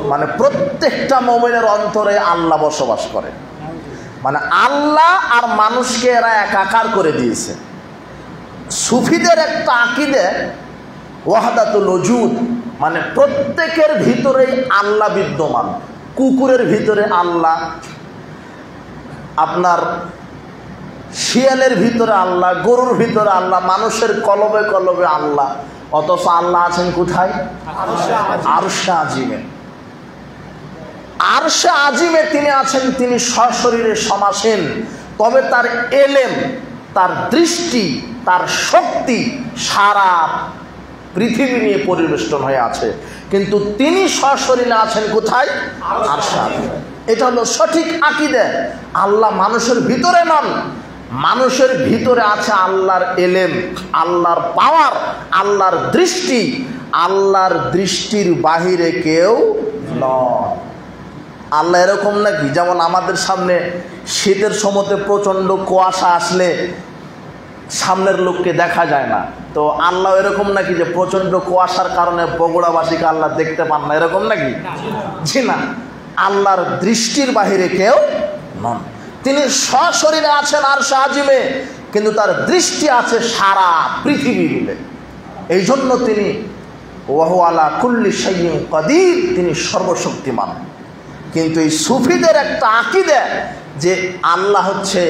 মানে প্রত্যেকটা মুমিনের অন্তরে আল্লাহ বসবাস করে। মানে আল্লাহ আর মানুষকে এরা একাকার করে দিয়েছে। সুফিদের একটা আকীদা ওয়াহদাতুল ওজুদ, মানে প্রত্যেকের ভিতরেই আল্লাহ বিদ্যমান। কুকুরের ভিতরে আল্লাহ, আপনার শিয়ালের ভিতরে আল্লাহ, গরুর ভিতরে আল্লাহ, মানুষের কলবে কলবে আল্লাহ, অথচ আল্লাহ আছেন কোথায়? আরশে আজিমে। আরশে আজিমে তিনি আছেন, তিনি সশরীরে সমাসীন, তবে তার এলেম, তার দৃষ্টি, তার শক্তি সারা পৃথিবী নিয়ে পরিবেষ্টন হয়ে আছে, কিন্তু তিনি সশরীরে আছেন কোথায়? আরশে আজিমে। এটা হলো সঠিক আকীদা। আল্লাহ মানুষের ভিতরে নন, মানুষের ভিতরে আছে আল্লাহর এলেম, আল্লাহর পাওয়ার, আল্লাহর দৃষ্টি। আল্লাহর দৃষ্টির বাহিরে কেউ নয়। আল্লাহ এরকম নাকি যেমন আমাদের সামনে শীতের সময়তে প্রচণ্ড কুয়াশা আসলে সামনের লোককে দেখা যায় না, তো আল্লাহ এরকম নাকি যে প্রচণ্ড কুয়াশার কারণে বগুড়াবাসীকে আল্লাহ দেখতে পান না, এরকম নাকি? জি না, আল্লাহর দৃষ্টির বাহিরে কেউ নন। তিনি সশরীরে আছেন আরশে আজিমে, কিন্তু তার দৃষ্টি আছে সারা পৃথিবী মিলে। এই জন্য তিনি ওয়াহু আলা কুল্লি শাইইন কাদির, তিনি সর্বশক্তিমান। কিন্তু এই সুফিদের একটা আকীদা যে আল্লাহ হচ্ছে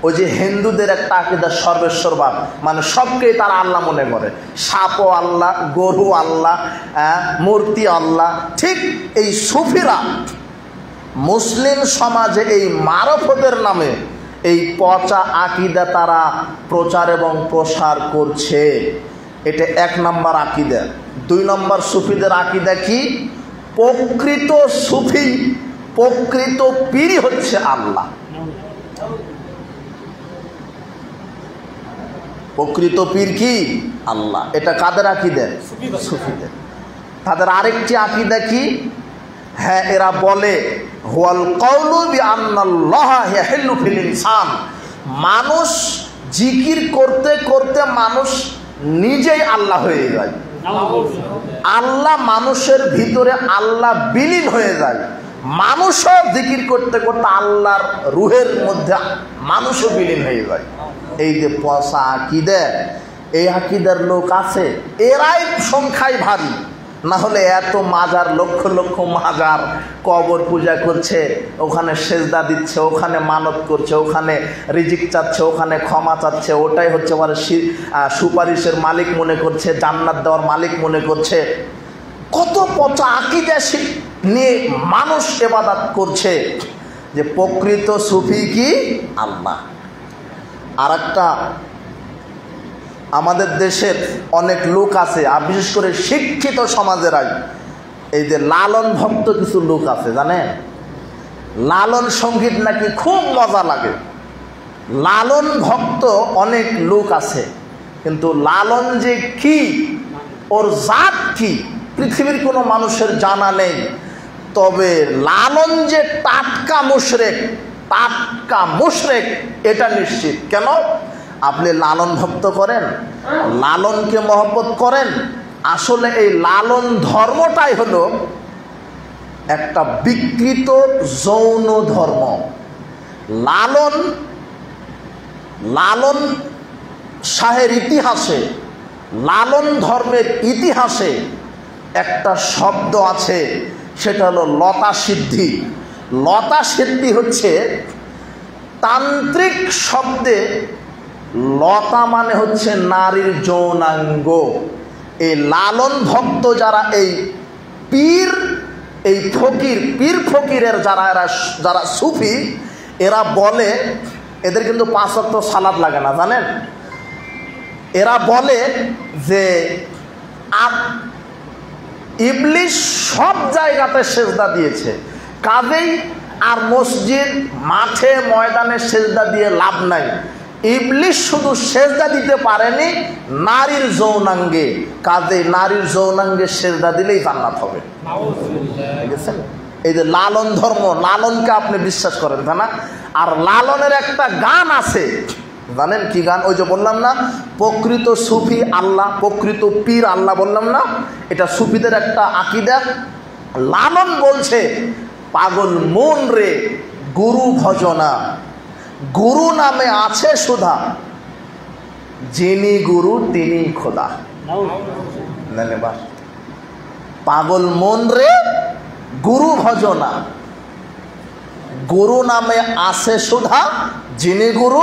ওই যে হিন্দুদের একটা আকীদা সর্বেশ্বরবাদ, মানে সবকেই তারা আল্লাহ মনে করে, সাপও আল্লাহ, গরু আল্লাহ, মূর্তি আল্লাহ। ঠিক এই সুফিরা মুসলিম সমাজে এই মারফতের নামে এই পচা আকীদা তারা প্রচার এবং প্রসার করছে। এটা 1 নম্বর আকীদা। 2 নম্বর সুফিদের আকীদা কি? প্রকৃত সুফি, প্রকৃত পীরই হচ্ছে আল্লাহ। প্রকৃত পীর কি? আল্লাহ। এটা কাদের আকীদা? সুফিদের। তাদের আরেকটি আকীদা কি? হ্যাঁ, এরা বলে হুয়াল কাউলু বিআন্নাল্লাহা ইয়াহিল্লু ফিল ইনসান, মানুষ জিকির করতে করতে মানুষ নিজেই আল্লাহ হয়ে যায়। আল্লাহ মানুষের ভিতরে আল্লাহ বিলীন হয়ে যায়। মানুষও জিকির করতে করতে আল্লাহর রুহের মধ্যে মানুষও বিলীন হয়ে যায়। এই যে পচা আকীদা, এই আকীদার লোক আছে, এরাই সংখ্যায় ভারী। না হলে এত মাজার, লক্ষ লক্ষ মাজার, কবর পূজা করছে, ওখানে সেজদা দিচ্ছে, ওখানে মানত করছে, ওখানে রিজিক চাচ্ছে, ওখানে ক্ষমা চাচ্ছে, ওটাই হচ্ছে মানে সুপারিশের মালিক মনে করছে, জান্নাত দেওয়ার মালিক মনে করছে। কত পচা আকীদা নিয়ে মানুষ ইবাদত করছে। যে প্রকৃত সুফি কি? আল্লাহ। আর একটা আমাদের দেশের অনেক লোক আছে, আর বিশেষ করে শিক্ষিত সমাজেরাই, এই যে লালন ভক্ত কিছু লোক আছে, জানেন? লালন সঙ্গীত নাকি খুব মজা লাগে। লালন ভক্ত অনেক লোক আছে, কিন্তু লালন যে কি, ওর জাত কি, পৃথিবীর কোনো মানুষের জানা নেই। তবে লালন যে টাটকা মুশরিক, টাটকা মুশরিক এটা নিশ্চিত। কেন? আপনি লালন ভক্ত করেন, লালনকে মহব্বত করেন, আসলে এই লালন ধর্মটাই হলো একটা বিকৃত যৌন ধর্ম। লালন লালন শাহের ইতিহাসে, লালন ধর্মের ইতিহাসে একটা শব্দ আছে, সেটা হলো লতা সিদ্ধি। লতা সিদ্ধি হচ্ছে তান্ত্রিক শব্দে লতা মানে হচ্ছে নারীর যৌনাঙ্গ। এই লালন ভক্ত যারা, এই পীর, এই ফকির, পীর ফকিরের যারা সুফি, এরা বলে, এদের কিন্তু 5 ওয়াক্ত সালাত লাগে না, জানেন? এরা বলে যে ইবলিস সব জায়গাতে সেজদা দিয়েছে, কাজেই আর মসজিদ, মাঠে, ময়দানে সেজদা দিয়ে লাভ নাই। ইবলিস শুধু সেজদা দিতে পারেনি নারীর যৌনাঙ্গে, কাজেই নারীর যৌনাঙ্গে সেজদা দিলেই জান্নাত হবে। বুঝেছেন? এই যে লালন ধর্ম, লালনকে আপনি বিশ্বাস করেন, তাই না? আর লালনের একটা গান আছে, জানেন কি গান? ওই যে বললাম না, প্রকৃত সুফি আল্লাহ, প্রকৃত পীর আল্লাহ বললাম না, এটা সুফিদের একটা আকীদা। লালন বলছে, পাগল মন রে গুরু ভজনা, গুরু নামে আছে সুধা, যিনি গুরু তিনি খোদা। পাগল মন রে গুরু ভজনা, গুরু নামে আছে সুধা, যিনি গুরু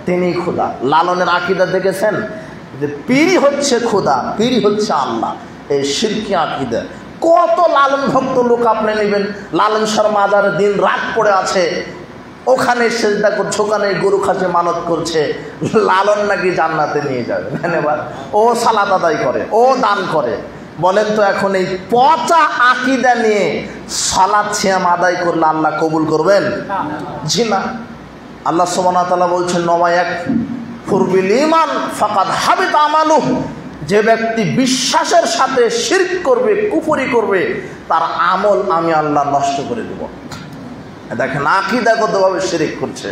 তিনি খোদা। লালনের আকীদা দেখেছেন যে পীরই হচ্ছে খোদা, পীরই হচ্ছে আল্লাহ। এই শিরকি আকীদা, কত লালন ভক্ত লোক আপনি নেবেন, লালন শাহর মাজারে দিন রাত পড়ে আছে, ওখানে সেজদা করছে, ওখানে গরু খাসি মানত করছে, লালন নাকি জান্নাতে নিয়ে যাবে। এবার ও সালাত আদায় করে, ও দান করে। বলেন তো এখন এই পচা আকীদা নিয়ে সালাত সিয়াম আদায় করলে আল্লাহ কবুল করবেন? জি না। আল্লাহ সুবহানাহু ওয়া তাআলা বলছেন নমা ইয়াকফুর বিল ঈমান ফাকাদ হাবিতা আমালুহু, যে ব্যক্তি বিশ্বাসের সাথে শিরক করবে, কুফরি করবে, তার আমল আমি আল্লাহ নষ্ট করে দেব। দেখেন আকীদাগতভাবে শিরক করছে।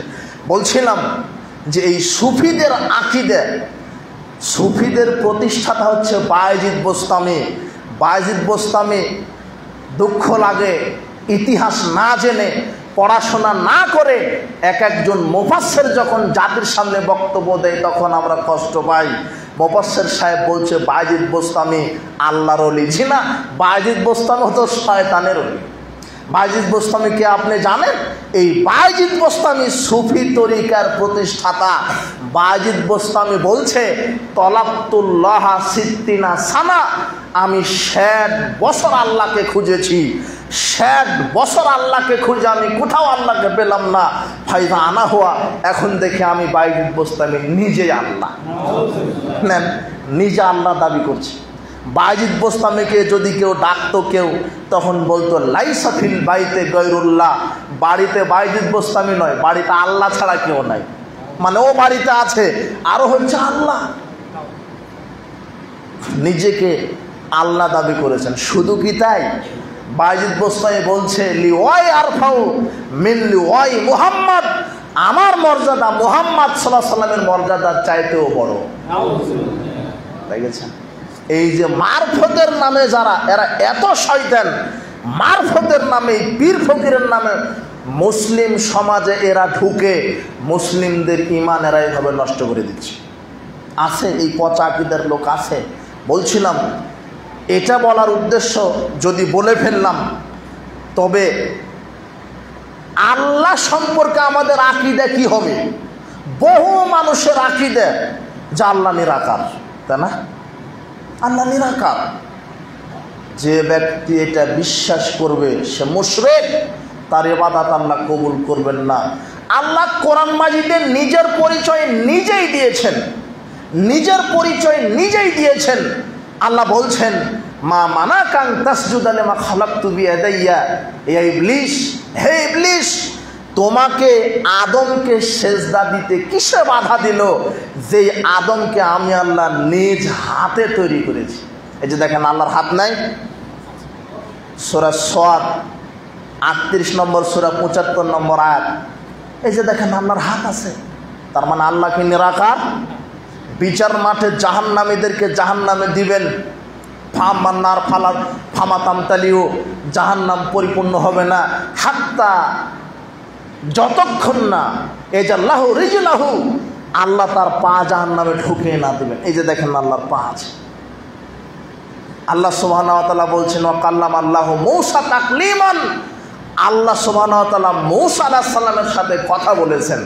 বলছিলাম যে এই সুফিদের আকীদা, সুফিদের প্রতিষ্ঠাতা হচ্ছে বায়েজিদ বোস্তামি। বায়েজিদ বোস্তামি, দুঃখ লাগে ইতিহাস না জেনে, পড়াশোনা না করে এক একজন মুফাসসির যখন জাতির সামনে বক্তব্য দেয় তখন আমরা কষ্ট পাই। মুফাসসির সাহেব বলছে বায়েজিদ বোস্তামি আল্লাহর ওলি। জি না, বায়েজিদ বোস্তামি হতো শয়তানের ওলি। বায়েজিদ বোস্তামিকে আপনি জানেন? এই বায়েজিদ বোস্তামি সুফি তরিকার প্রতিষ্ঠাতা। বায়েজিদ বোস্তামি বলছে তলাবতুল্লাহ সিত্তিনা সানা, আমি 60 বছর আল্লাহকে খুঁজেছি, 60 বছর আল্লাহকে খুঁজে আমি কোথাও আল্লাহকে পেলাম না। ফাইদা আনা হওয়া, এখন দেখে আমি বায়েজিদ বোস্তামি নিজেই আল্লাহ। নেন, নিজে আল্লাহ দাবি করছে। বায়েজিদ বোস্তামিকে যদি কেউ ডাকতো, কেউ তখন বলতো লাইসা ফিল বাইতে গায়রুল্লাহ, বাড়িতে বায়েজিদ বোস্তামি নয়, বাড়িতে আল্লাহ ছাড়া কেউ নাই। মানে ও বাড়িতে আছে, আরো হচ্ছে আল্লাহ। নিজেকে আল্লাহ দাবি করেছেন। শুধু কি তাই? বায়েজিদ বোস্তামি বলছে লিওয়াই আরফাউ মিন লিওয়াই মুহাম্মদ, আমার মর্যাদা মুহাম্মদ সাল্লাল্লাহু আলাইহি ওয়াসাল্লামের মর্যাদার চাইতেও বড়। দেখেছেন? এই যে মারফতের নামে যারা, এরা এত শয়তান, মারফতের নামে, পীর ফকিরের নামে মুসলিম সমাজে এরা ঢুকে মুসলিমদের ঈমান এরা এভাবে নষ্ট করে দিচ্ছে। আছে এই পচা আকীদার লোক আছে। বলছিলাম এটা বলার উদ্দেশ্য, যদি বলে ফেললাম তবে আল্লাহ সম্পর্কে আমাদের আকীদা কি হবে? বহু মানুষের আকীদা যে আল্লাহ নিরাকার, তাই না? আল্লাহ নিরাকার। যে ব্যক্তি এটা বিশ্বাস করবে সে মুশরিক, তার ইবাদত আল্লাহ কবুল করবেন না। আল্লাহ কোরআন মাজিদে নিজের পরিচয় নিজেই দিয়েছেন, নিজের পরিচয় নিজেই দিয়েছেন। আল্লাহ বলছেন মা মানাকান তাসজুদা লিমা খালাকতু বিয়াদাইয়া, ইয়া ইবলিস, হে ইবলিস, তোমাকে আদমকে সেজদা দিতে কিসে বাধা দিল? যে আদমকে আমি আল্লাহ নিজ হাতে তৈরি করেছি। এই যে দেখেন আল্লাহর হাত নাই। সূরা সাদ 38 নম্বর সূরা 75 নম্বর আয়াত। এই যে দেখেন আল্লাহর হাত আছে, তার মানে আল্লাহ কি নিরাকার? বিচার মাঠে জাহান্নামীদেরকে জাহান্নামে দিবেন, ফামান্নার ফালাত ফামাতামতালিও, জাহান্নাম পরিপূর্ণ হবে না হাত্তা, যতক্ষণ না এজাল্লাহু রিজলাহু, আল্লাহ তার পা জাহান্নামে ঢুকিয়ে না দিবেন। এই যে দেখেন আল্লাহর পা আছে। আল্লাহ সুবহানাহু ওয়া তাআলা বলছেন ওয়া কাল্লামা আল্লাহু মূসা তাকলিমান, আল্লাহ সুবহানাহু ওয়া তাআলা মূসা আলাইহিস সালামের সাথে কথা বলেছেন।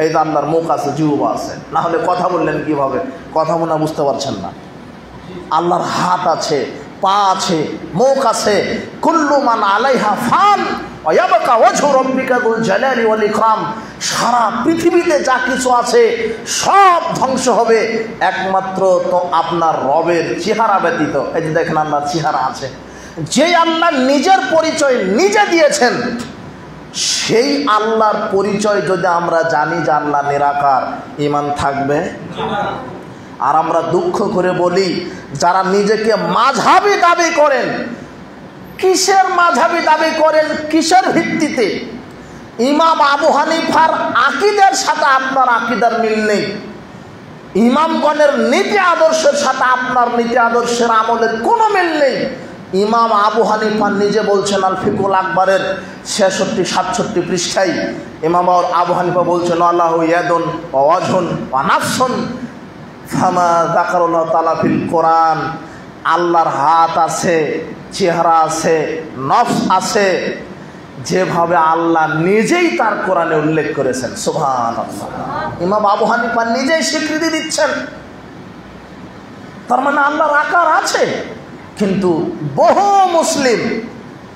এই যে আল্লাহর মুখ আছে, জিহ্বা আছে, না হলে কথা বললেন কিভাবে? কথা মনে বুঝতে পারছেন না। আল্লাহর হাত আছে, পা আছে, মুখ আছে। কুল্লু মান আলাইহা ফান ওয়া ইয়াবকা ওয়াজহু রাব্বিকা যুল জালালি ওয়াল ইকরাম, সারা পৃথিবীতে যা কিছু আছে সব ধ্বংস হবে, একমাত্র তো আপনার রবের চেহারা ব্যতীত। এই যে দেখেন আল্লাহর চেহারা আছে। যে আল্লাহ নিজের পরিচয় নিজে দিয়েছেন, সেই আল্লাহর পরিচয় যদি আমরা জানি যে আল্লাহ নিরাকার, ঈমান থাকবে? আর আমরা দুঃখ করে বলি যারা নিজেকে মাযহাবী দাবি করেন, কিসের মাযহাবী দাবি করেন, কিসের ভিত্তিতে? ইমাম আবু হানিফার আকীদার সাথে আপনার আকীদার মিল নেই, ইমামগণের নীতি আদর্শের সাথে আপনার নীতি আদর্শের আমলের কোনো মিল নেই। ইমাম আবু হানিফা নিজে বলছেন আল ফিকুল আকবরের 66-67 পৃষ্ঠায়, ইমাম আবু হানিফা বলছেন আল্লাহু ইয়াদুন ওয়া ওয়াজহুন ওয়া নাফসুন ফামা যাকারুল্লাহ তাআলা ফিল কোরআন, আল্লাহর হাত আছে, চেহারা আছে, নফস আছে, যেভাবে আল্লাহ নিজেই তার কোরআনে উল্লেখ করেছেন। সুবহানাল্লাহ, ইমাম আবু হানিফা নিজেই স্বীকৃতি দিচ্ছেন। তার মানে আল্লাহর আকার আছে, কিন্তু বহু মুসলিম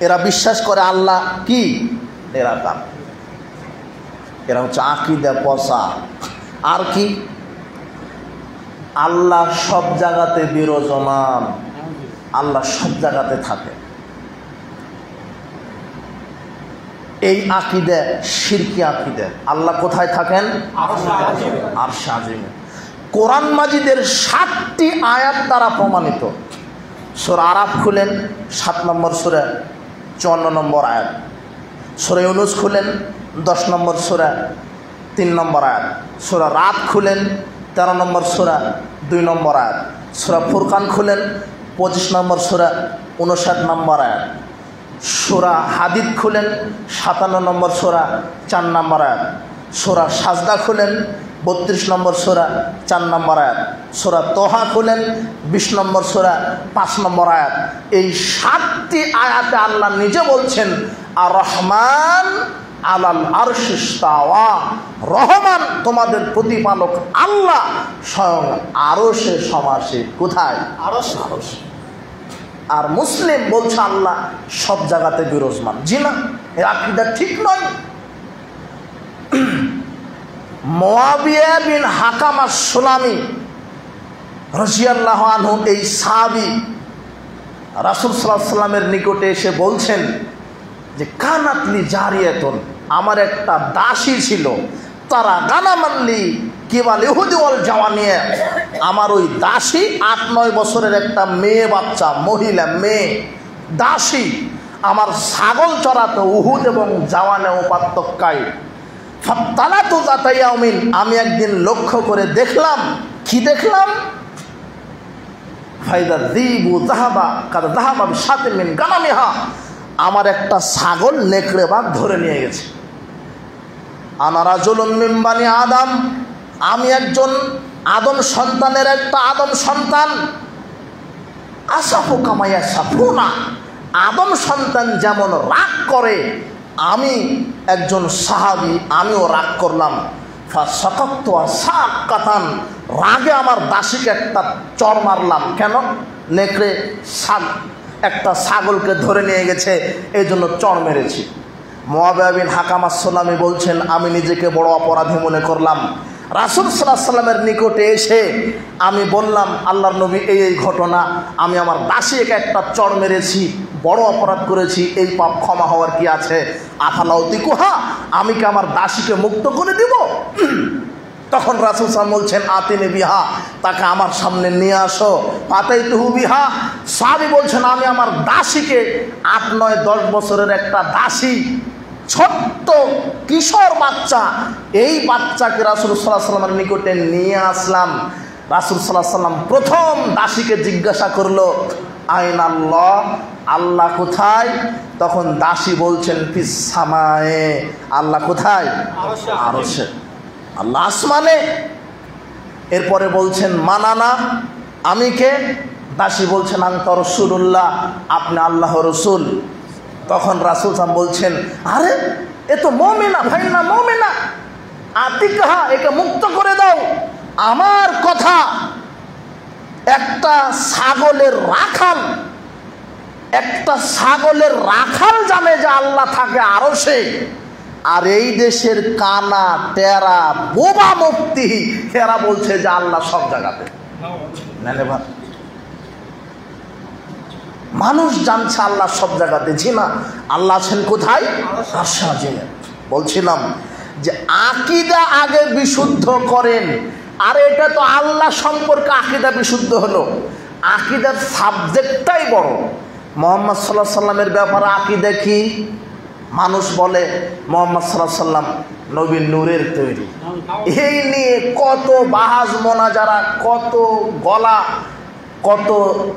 এরা বিশ্বাস করে আল্লাহ কি নিরাকার। এরা হচ্ছে আকীদা পচা। আর কি? আল্লাহ সব জায়গাতে বিরাজমান, আল্লাহ সব জায়গাতে থাকে। এই আকীদা শিরকি আকীদা। আল্লাহ কোথায় থাকেন? আরশ আজিমে। কোরআন মাজিদের 7টি আয়াত দ্বারা প্রমাণিত। সূরা আরাফ খুলেন 7 নম্বর সূরা 54 নম্বর আয়াত। সূরা ইউনূস খুলেন 10 নম্বর সূরা 3 নম্বর আয়াত। সূরা রাত খুলেন 13 নম্বর সূরা 2 নম্বর আয়াত। সূরা ফুরকান খুলেন 25 নম্বর সূরা 59 নম্বর আয়াত। সূরা হাদিদ খুলেন 57 নম্বর সূরা 4 নম্বর আয়াত। সূরা সাজদা খুলেন 32 নম্বর সূরা 4 নম্বর আয়াত। সূরা তোহা খুলেন 20 নম্বর সূরা 5 নম্বর আয়াত। এই 7টি আয়াতে আল্লাহ নিজে বলছেন আর রহমান আলাল আরশি ইস্তাওয়া, রহমান তোমাদের প্রতিপালক আল্লাহ স্বয়ং আরশে সমাসীন। কোথায়? আরশে। আর মুসলিম বলছে আল্লাহ সব জায়গাতে বিরাজমান। জি না, এর আকীদা ঠিক নয়। মুআবিয়া বিন হাকাম আস-সুলামি রাদিয়াল্লাহু আনহু, এই সাহাবী রাসূল সাল্লাল্লাহু আলাইহি ওয়াসাল্লামের নিকটে এসে বলছেন যে কানাতলি জারিয়াতুন, আমার একটা দাসী ছিল, তারা গানামাল্লি কিবাল ইহুদি ওয়াল জাওয়ানিয়া, আমার ওই দাসী 8-9 বছরের একটা মেয়ে বাচ্চা, মহিলা মেয়ে দাসী আমার ছাগল চড়াতো উহুদ এবং জাওয়ানে উপত্যকায়। ফাতালাতু যাতা ইয়াউমিন, আমি একদিন লক্ষ্য করে দেখলাম। কি দেখলাম? ফাইদা যিবু যাহাবা কাদ যাহাবা বিশাতিন মিন গানামিহা, আমার একটা ছাগল নেকড়ে বাঘ ধরে নিয়ে গেছে। আনা রাজুলুম মিন বানি আদম, আমি একজন আদম সন্তানের একটা আদম সন্তান। আসাফু কামা ইয়াসাফুনা, আদম সন্তান যেমন রাগ করে, আমি একজন সাহাবী, আমিও রাগ করলাম। ফাসাকাতু সাকাতান, রাগে আমার দাসীকে একটা চড় মারলাম। কেন? নেকড়ে একটা ছাগলকে ধরে নিয়ে গেছে, এই জন্য চড় মেরেছি। মুআবিয়া বিন হাকাম আস-সুলামি বলছেন আমি নিজেকে বড় অপরাধী মনে করলাম। রাসূল সাল্লাল্লাহু আলাইহি ওয়াসাল্লামের নিকটে এসে আমি বললাম আল্লাহর নবী এই ঘটনা, আমি আমার দাসীকে একটা চড় মেরেছি, বড় অপরাধ করেছি, এই পাপ ক্ষমা হওয়ার কি আছে? আফালাউতিকুহা, আমি কি আমার দাসীকে মুক্ত করে দিব? তখন রাসূল সাল্লাল্লাহু আলাইহি ওয়াসাল্লাম বলছেন আতিনি বিহা, তাকে আমার সামনে নিয়ে আসো। আতাইতুহু বিহা, সাহাবী বলছেন আমি আমার দাসীকে 8-9-10 বছরের একটা দাসী, ছোট্ট কিশোর বাচ্চা, এই বাচ্চাকে রাসূল সাল্লাল্লাহু আলাইহি ওয়াসাল্লামের নিকটে নিয়ে আসলাম। রাসূল সাল্লাল্লাহু আলাইহি ওয়াসাল্লাম প্রথম দাসীকে জিজ্ঞাসা করলো আইনাল্লাহ, আল্লাহ কোথায়? তখন দাসী বলছেন ফিস সামায়ে, আল্লাহ কোথায়? আরশে। আল্লাহ আসমানে। এরপরে বলছেন মানানা, আমি কে? দাসী বলছেন আনতা রাসূলুল্লাহ, আপনি আল্লাহর রাসূল। তখন রাসূল সাল্লাল্লাহু আলাইহি ওয়াসাল্লাম বলছেন আরে এ তো মুমিনা, ফাইন্না মুমিনা, আতিকাহা, একে মুক্ত করে দাও। আমার কথা, একটা ছাগলের রাখাল জানে যে আল্লাহ থাকে আরশে, আর এই দেশের কানা টেরা বোবা মুফতি এরা বলছে যে আল্লাহ সব জায়গাতে। মানুষ জানছে আল্লাহ সব জায়গাতে। জি না, আল্লাহ আছেন কোথায়? আরশে আজিমে। বলছিলাম যে আকীদা আগে বিশুদ্ধ করেন। আর এটা তো আল্লাহ সম্পর্কে আকীদা বিশুদ্ধ হলো, আকীদার সাবজেক্টটাই বড়। মুহাম্মদ সাল্লাল্লাহু আলাইহি সাল্লামের ব্যাপারে আকীদা কি? মানুষ বলে মুহাম্মদ সাল্লাল্লাহু আলাইহি সাল্লাম নবীর নূরের তৈরি। এই নিয়ে কত বাহাজ মোনাজারা, কত গলা, কত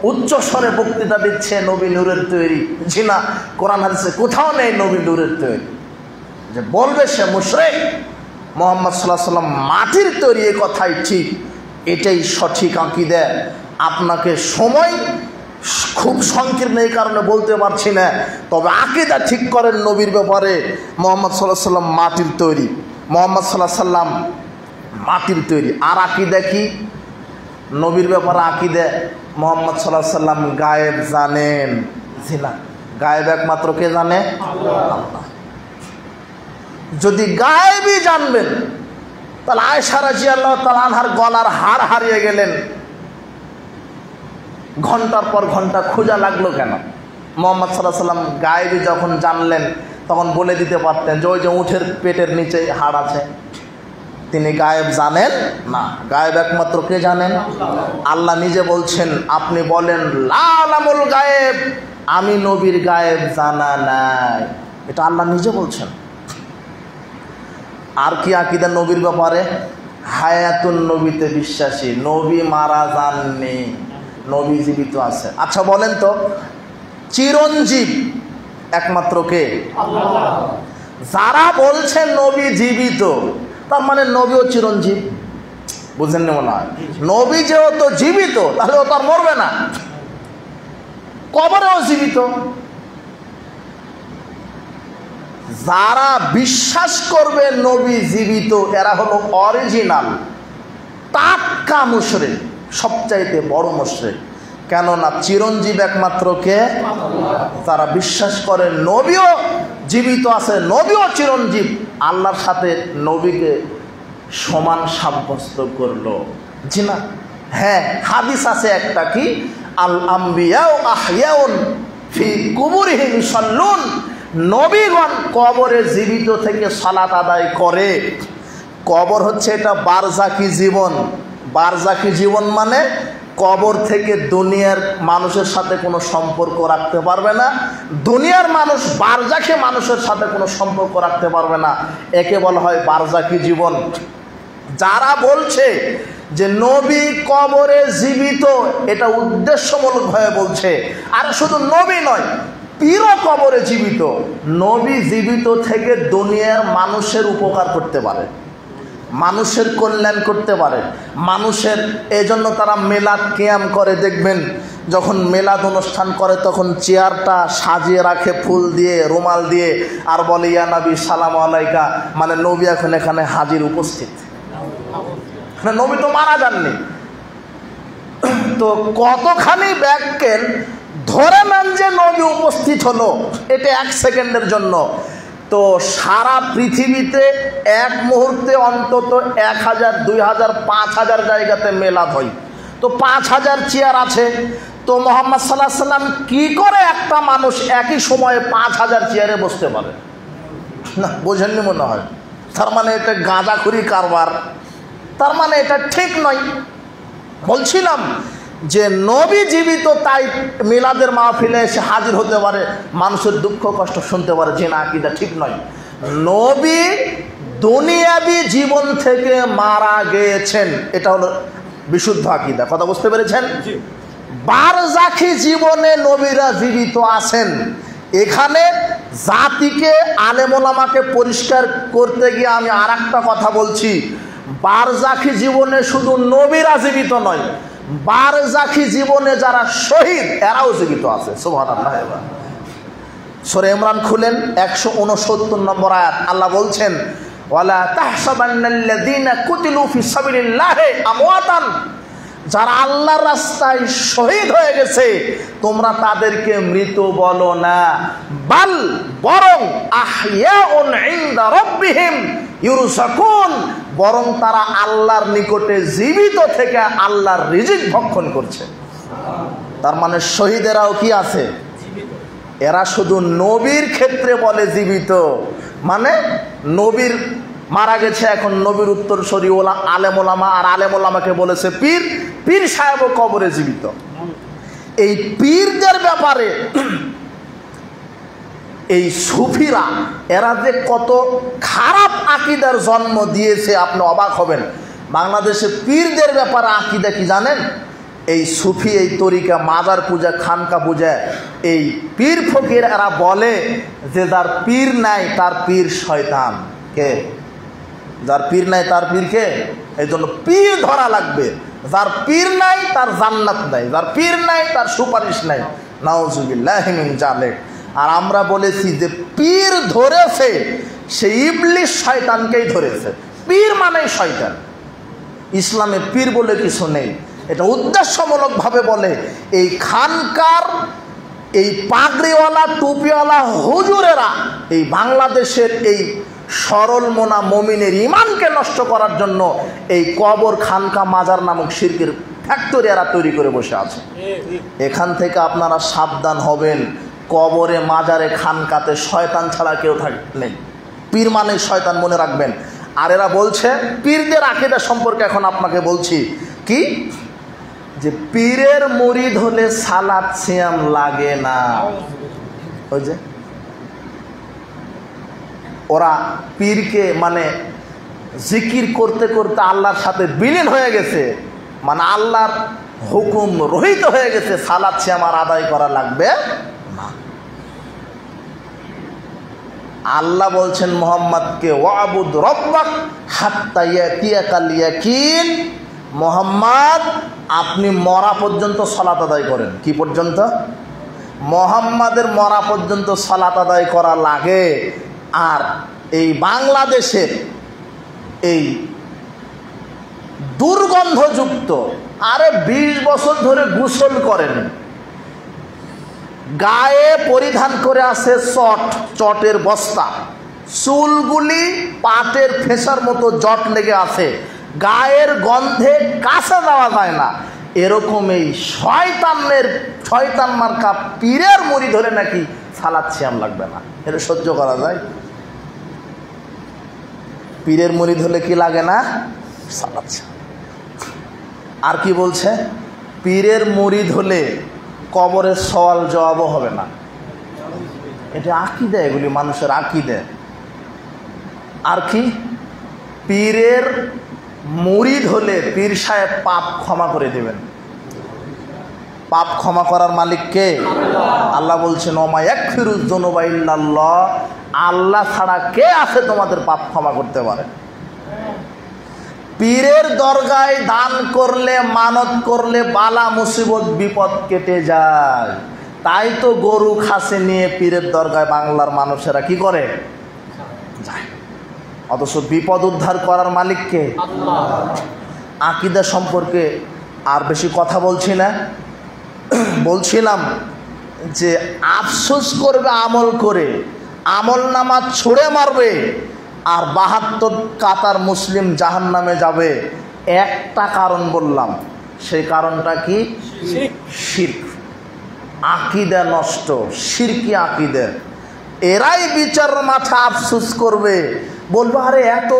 উচ্চস্বরে বক্তৃতা দিচ্ছে নবী নূরের তৈরি। জি না, কোরআন হাদিসে কোথাও নেই নবী নূরের তৈরি। যে বলবে সে মুশরিক। মুহাম্মদ সাল্লাল্লাহু আলাইহি সাল্লাম মাটির তৈরি, এ কথাই ঠিক, এটাই সঠিক আকীদা। আপনাকে সময় খুব সংকীর্ণ, এই কারণে বলতে পারছি না, তবে আকীদা ঠিক করেন নবীর ব্যাপারে। মুহাম্মদ সাল্লাল্লাহু আলাইহি সাল্লাম মাটির তৈরি, মুহাম্মদ সাল্লাল্লাহু আলাইহি সাল্লাম মাটির তৈরি। আর আকীদা কি? নবীর ব্যাপারে আকিদে মুহাম্মদ সাল্লাল্লাহু আলাইহি সাল্লাম গায়েব জানেন, জি না, গায়েব একমাত্র কে জানে? আল্লাহ। যদি গায়েবই জানবেন তাহলে আয়েশা রাদিয়াল্লাহু তাআলা আনহার গলার হার হারিয়ে গেলেন, ঘন্টার পর ঘন্টা খোঁজা লাগলো কেন? মুহাম্মদ সাল্লাল্লাহু আলাইহি সাল্লাম গায়েবই যখন জানলেন তখন বলে দিতে পারতেন যে ওই যে উঠের পেটের নিচে হাড় আছে। তিনি গায়েব জানেন না, গায়েব একমাত্র কে জানেন? আল্লাহ নিজে বলছেন, আপনি বলেন লা আলামুল গায়েব, আমি নবীর গায়েব জানা নাই, এটা আল্লাহ নিজে বলছেন। আর কি আকীদা নবীর ব্যাপারে? হায়াতুন নবীতে বিশ্বাসী, নবী মারা যাননি, নবী জীবিত আছে। আচ্ছা বলেন তো, চিরঞ্জীব একমাত্র কে? আল্লাহ। যারা বলছেন নবী জীবিত, তার মানে নবীও চিরঞ্জীব, বুঝেননি মনে হয়? নবী যেহেতু জীবিত তাহলে ও তো আর মরবে না, কবরেও জীবিত। যারা বিশ্বাস করবে নবী জীবিত, এরা হলো অরিজিনাল টাটকা মুশরিক, সবচাইতে বড় মুশরিক। কেননা চিরঞ্জীব একমাত্র কে? তারা বিশ্বাস করে নবীও জীবিত আছে, নবীও চিরঞ্জীব, আল্লাহর সাথে নবীকে সমান সাব্যস্ত করলো, জি না? হ্যাঁ, হাদিস আছে একটা, কি আল আম্বিয়াউ আহইয়াউন ফি কুবুরিহিম ইউসাল্লুন, নবীগণ কবরে জীবিত থেকে সালাত আদায় করে। কবর হচ্ছে এটা বারজাকি জীবন। বারজাকি জীবন মানে কবর থেকে দুনিয়ার মানুষের সাথে কোনো সম্পর্ক রাখতে পারবে না, দুনিয়ার মানুষ বারজাকি মানুষের সাথে কোনো সম্পর্ক রাখতে পারবে না, একে বলা হয় বারজাকি জীবন। যারা বলছে যে নবী কবরে জীবিত, এটা উদ্দেশ্যমূলকভাবে বলছে। আর শুধু নবী নয়, পীরও কবরে জীবিত। নবী জীবিত থেকে দুনিয়ার মানুষের উপকার করতে পারে, মানুষের কল্যাণ করতে পারে, মানুষের এজন্য তারা মিলাদ কিয়াম করে। দেখবেন যখন মিলাদ অনুষ্ঠান করে তখন চেয়ারটা সাজিয়ে রাখে ফুল দিয়ে, রুমাল দিয়ে, আর বলে ইয়া নবী সালাম আলাইকা, মানে নবী এখন এখানে হাজির, উপস্থিত। নবী তো মারা যাননি। তো কতখানি ব্যাককেল ধরে নেন যে নবী উপস্থিত হলো, এটা 1 সেকেন্ডের জন্য। তো সারা পৃথিবীতে এক মুহূর্তে অন্তত 1000, 2000, 5000 জায়গাতে মেলাদ হয়। তো 5000 চেয়ার আছে, তো মুহাম্মদ সাল্লাল্লাহু আলাইহি সাল্লাম কি করে একটা মানুষ একই সময়ে 5000 চেয়ারে বসতে পারে? না, বোঝেননি মনে হয়। তার মানে এটা গাঁজাখুরি কারবার, তার মানে এটা ঠিক নয়। বলছিলাম যে নবী জীবিত, তাই মিলাদের মাহফিলে এসে হাজির হতে পারে, মানুষের দুঃখ কষ্ট শুনতে পারে, যে না, আকীদা ঠিক নয়। নবী দুনিয়াবী জীবন থেকে মারা গিয়েছেন, এটা হলো বিশুদ্ধ আকীদা। কথা বুঝতে পেরেছেন? বারজাখী জীবনে নবীরা জীবিত আছেন। এখানে জাতিকে, আলেম ওলামাকে পরিষ্কার করতে গিয়ে আমি আর একটা কথা বলছি, বারজাখী জীবনে শুধু নবীরা জীবিত নয়, বারজাখী জীবনে যারা শহীদ এরাও জীবিত আছে। সুবহানাল্লাহ। সূরা ইমরান খুলেন, 169 নম্বর আয়াত। আল্লাহ বলছেন, ওয়ালা তাহসাবান্নাল্লাযীনা কুতিলু ফি সাবিলিল্লাহি আমওয়াতান, যারা আল্লাহর রাস্তায় শহীদ হয়ে গেছে তোমরা তাদেরকে মৃত বলো না, বাল বরং আহইয়াউন ইনদা রাব্বিহিম ইউরযাকুন, বরং তারা আল্লাহর নিকটে জীবিত থেকে আল্লাহর রিজিক ভক্ষণ করছে। তার মানে শহীদেরাও কি আছে? এরা শুধু নবীর ক্ষেত্রে বলে জীবিত, মানে নবীর মারা গেছে, এখন নবীর উত্তরসূরি আলেম ওলামা, আর আলেম ওলামাকে বলেছে পীর, পীর সাহেবও কবরে জীবিত। এই পীরদের ব্যাপারে এই সুফিরা, এরা যে কত খারাপ আকীদার জন্ম দিয়েছে আপনি অবাক হবেন। বাংলাদেশে পীরদের ব্যাপারে আকীদা কি জানেন? এই সুফি, এই তরিকা, মাজার পূজা, খানকা পূজা, এই পীর ফকির এরা বলে যে যার পীর নাই তার পীর শয়তান। কে? যার পীর নাই তার পীর কে? এই জন্য পীর ধরা লাগবে। যার পীর নাই তার জান্নাত নাই, যার পীর নাই তার সুপারিশ নাই। নাউজুবিল্লাহি মিন যালিক। আর আমরা বলেছি যে পীর ধরেছে সে ইবলিস শয়তানকেই ধরেছে। পীর মানে শয়তান। ইসলামে পীর বলে কিছু নেই। এটা উদ্দেশ্যমূলকভাবে বলে। এই খানকার এই পাগড়িওয়ালা টুপিওয়ালা হুজুরেরা এই বাংলাদেশের এই সরল মোনা মমিনের ইমানকে নষ্ট করার জন্য এই কবর, খানকা, মাজার নামক শিরকের ফ্যাক্টরি এরা তৈরি করে বসে আছে। এখান থেকে আপনারা সাবধান হবেন। কবরে, মাজারে, খানকাতে শয়তান ছাড়া কেউ নেই। পীর মানে শয়তান, মনে রাখবেন। আর এরা বলছে পীরদের আকীদা সম্পর্কে এখন আপনাকে বলছি কি, যে পীরের মুরিদ হলে সালাত সিয়াম লাগে না। ওই যে ওরা পীরকে মানে জিকির করতে করতে আল্লাহর সাথে বিলীন হয়ে গেছে, মানে আল্লাহর হুকুম রহিত হয়ে গেছে, সালাত সিয়াম আর আদায় করা লাগবে না। আল্লাহ বলছেন মুহাম্মদকে, ওয়াবুদ রব্বাক হাত্তা ইয়াতিয়াকাল ইয়াকিন, মুহাম্মদ আপনি মরা পর্যন্ত সালাত আদায় করেন। কি পর্যন্ত? মুহাম্মাদের মরা পর্যন্ত সালাত আদায় করা লাগে। আর এই বাংলাদেশের এই দুর্গন্ধযুক্ত, আরে 20 বছর ধরে গোসল করেন, গায়ে পরিধান করে আছে চটের বস্তা, চুলগুলি পাটের ফেসার মতো জট লেগে আছে, গায়ের গন্ধে কাছে যাওয়া যায় না, এরকম এই শয়তান মার্কা পীরের মুরিদ ধরে নাকি সালাত সিয়াম লাগবে না। এটা সহ্য করা যায়? পীরের মুরিদ হলে কি লাগে না? সালাত সিয়াম। আর কি বলছে? পীরের মুরিদ হলে কবরের সওয়াল জবাবও হবে না। এটা আকীদা, এগুলি মানুষের আকীদা। আর কি, পীরের মুরিদ হলে পীর সাহেব পাপ ক্ষমা করে দেবেন। পাপ ক্ষমা করার মালিক কে? আল্লাহ বলছেন, ওমা ইয়াগফিরুয যুনুবা ইল্লাল্লাহ, আল্লাহ ছাড়া কে আছে তোমাদের পাপ ক্ষমা করতে পারে? পীরের দরগায় দান করলে, মানত করলে বালা মুসিবত বিপদ কেটে যায়। তাই তো গরু খাসি নিয়ে পীরের দরগায় বাংলার মানুষেরা কি করে? যায়। অথচ বিপদ উদ্ধার করার মালিক কে? আল্লাহ। আকীদা সম্পর্কে আর বেশি কথা বলছি না। বলছিলাম যে আফসোস করবে আমল করে, আমল নামা ছুঁড়ে মারবে, আর 72 কাতার মুসলিম জাহান্নামে যাবে। একটা কারণ বললাম, সেই কারণটা কি? শিরক। আকীদা নষ্ট, শিরকি আকীদা। এরাই বিচার মাঠে আফসোস করবে, বলবো আরে এত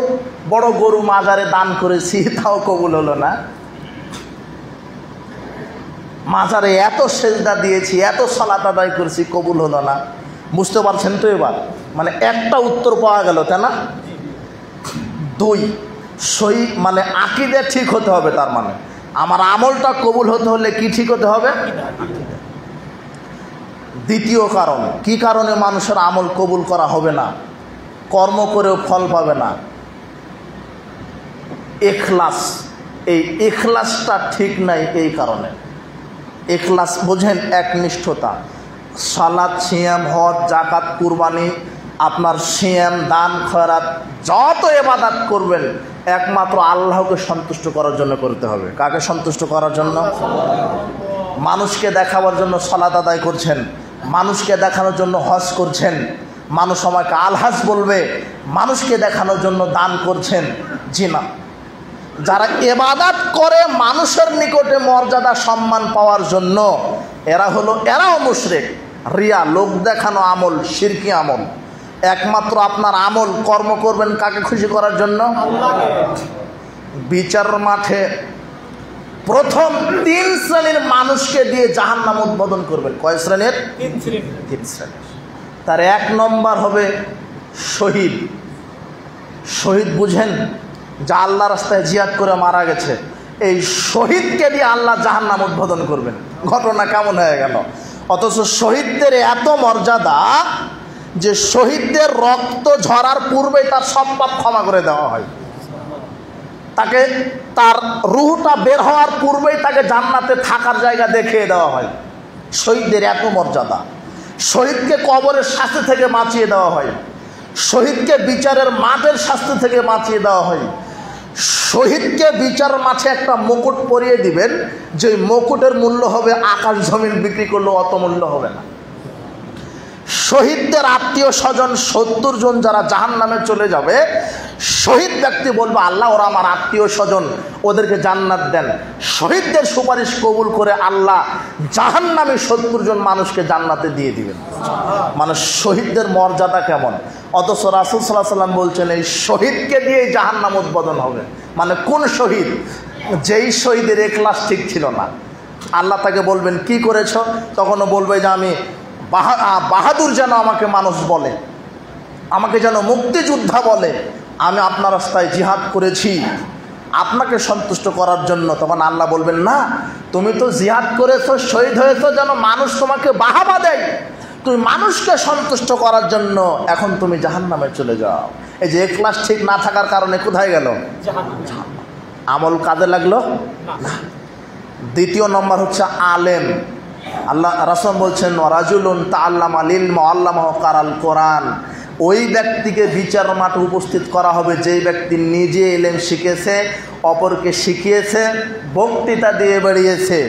বড় গরু মাজারে দান করেছি, তাও কবুল হলো না। মাজারে এত সেজদা দিয়েছি, এত সালাত আদায় করেছি, কবুল হলো না। বুঝতে পারছেন তো এবার? মানে একটা উত্তর পাওয়া গেল, তাই না? 2, সহি মানে আকীদা ঠিক হতে হবে। তার মানে আমার আমলটা কবুল হতে হলে কি ঠিক হতে হবে? দ্বিতীয় কারণ, কি কারণে মানুষের আমল কবুল করা হবে না, কর্ম করেও ফল পাবে না? ইখলাস। এই ইখলাসটা ঠিক নাই। এই কারণে ইখলাস বোঝেন? একনিষ্ঠতা। সালাত, সিয়াম, হজ, যাকাত, কুরবানি, আপনার সিয়াম, দান, খয়রাত, যত ইবাদত করবেন একমাত্র আল্লাহকে সন্তুষ্ট করার জন্য করতে হবে। কাকে সন্তুষ্ট করার জন্য? মানুষকে দেখাবার জন্য সালাত আদায় করছেন, মানুষকে দেখানোর জন্য হজ করছেন, মানুষ আমাকে আলহাজ বলবে, মানুষকে দেখানোর জন্য দান করছেন। জি না। যারা ইবাদত করে মানুষের নিকটে মর্যাদা সম্মান পাওয়ার জন্য, এরাও মুশরিক। রিয়া, লোক দেখানো আমল শিরকি আমল। একমাত্র আপনার আমল কর্ম করবেন কাকে খুশি করার জন্য? আল্লাহকে। বিচার মাঠে প্রথম 3 শ্রেণীর মানুষকে দিয়ে জাহান্নাম উদ্বোধন করবেন। কয় শ্রেণীর? 3 শ্রেণীর। তার 1 নম্বর হবে শহীদ। শহীদ বুঝেন? যা আল্লাহ রাস্তায় জিহাদ করে মারা গেছে, এই শহীদকে দিয়ে আল্লাহ জাহান্নাম উদ্বোধন করবেন। ঘটনা কেমন হয়ে গেল? অথচ শহীদদের এত মর্যাদা যে শহীদদের রক্ত ঝরার পূর্বেই তার সব পাপ ক্ষমা করে দেওয়া হয়। তাকে তার রুহটা বের হওয়ার পূর্বেই তাকে জান্নাতে থাকার জায়গা দেখিয়ে দেওয়া হয়। শহীদদের এত মর্যাদা। শহীদকে কবরের শাস্তি থেকে বাঁচিয়ে দেওয়া হয়, শহীদকে বিচারের মাঠের শাস্তি থেকে বাঁচিয়ে দেওয়া হয়, শহীদকে বিচার মাঠে একটা মুকুট পরিয়ে দিবেন, যে মুকুটের মূল্য হবে আকাশ জমিন বিক্রি করলেও অত মূল্য হবে না। শহীদদের আত্মীয় স্বজন 70 জন যারা জাহান্নামে চলে যাবে, শহীদ ব্যক্তি বলবে আল্লাহ ওরা আমার আত্মীয় স্বজন, ওদেরকে জান্নাত দেন। শহীদদের সুপারিশ কবুল করে আল্লাহ জাহান্নামে 70 জন মানুষকে জান্নাতে দিয়ে দিবেন। মানে শহীদদের মর্যাদা কেমন। অথচ রাসূল সাল্লাল্লাহু আলাইহি ওয়াসাল্লাম বলছেন এই শহীদকে দিয়েই জাহান্নাম উদ্বোধন হবে। মানে কোন শহীদ? যেই শহীদের ইখলাস ঠিক ছিল না। আল্লাহ তাকে বলবেন কি করেছো? তখনও বলবে যে আমি বাহাদুর যেন আমাকে মানুষ বলে, আমাকে যেন মুক্তিযোদ্ধা বলে, আমি আপনার রাস্তায় জিহাদ করেছি আপনাকে সন্তুষ্ট করার জন্য। তখন আল্লাহ বলবেন না, তুমি তো জিহাদ করেছো, শহীদ হয়েছো যেন মানুষ তোমাকে বাহাবা দেয়, তুমি মানুষকে সন্তুষ্ট করার জন্য এখন তুমি জাহান্নামে চলে যাও। এই যে ইখলাস ঠিক না থাকার কারণে কোথায় গেল? আমল কাজে লাগলো না। দ্বিতীয় নম্বর হচ্ছে আলেম। আল্লাহ রাসূল বলছেন রাজুলুন তাআল্লামাল ইলমা ওয়া আল্লামাহু কারাল কোরআন। ওই ব্যক্তিকে বিচার মাঠে উপস্থিত করা হবে যেই ব্যক্তি নিজে ইলম শিখেছে, অপরকে শিখিয়েছে, বক্তৃতা দিয়ে বেরিয়েছে,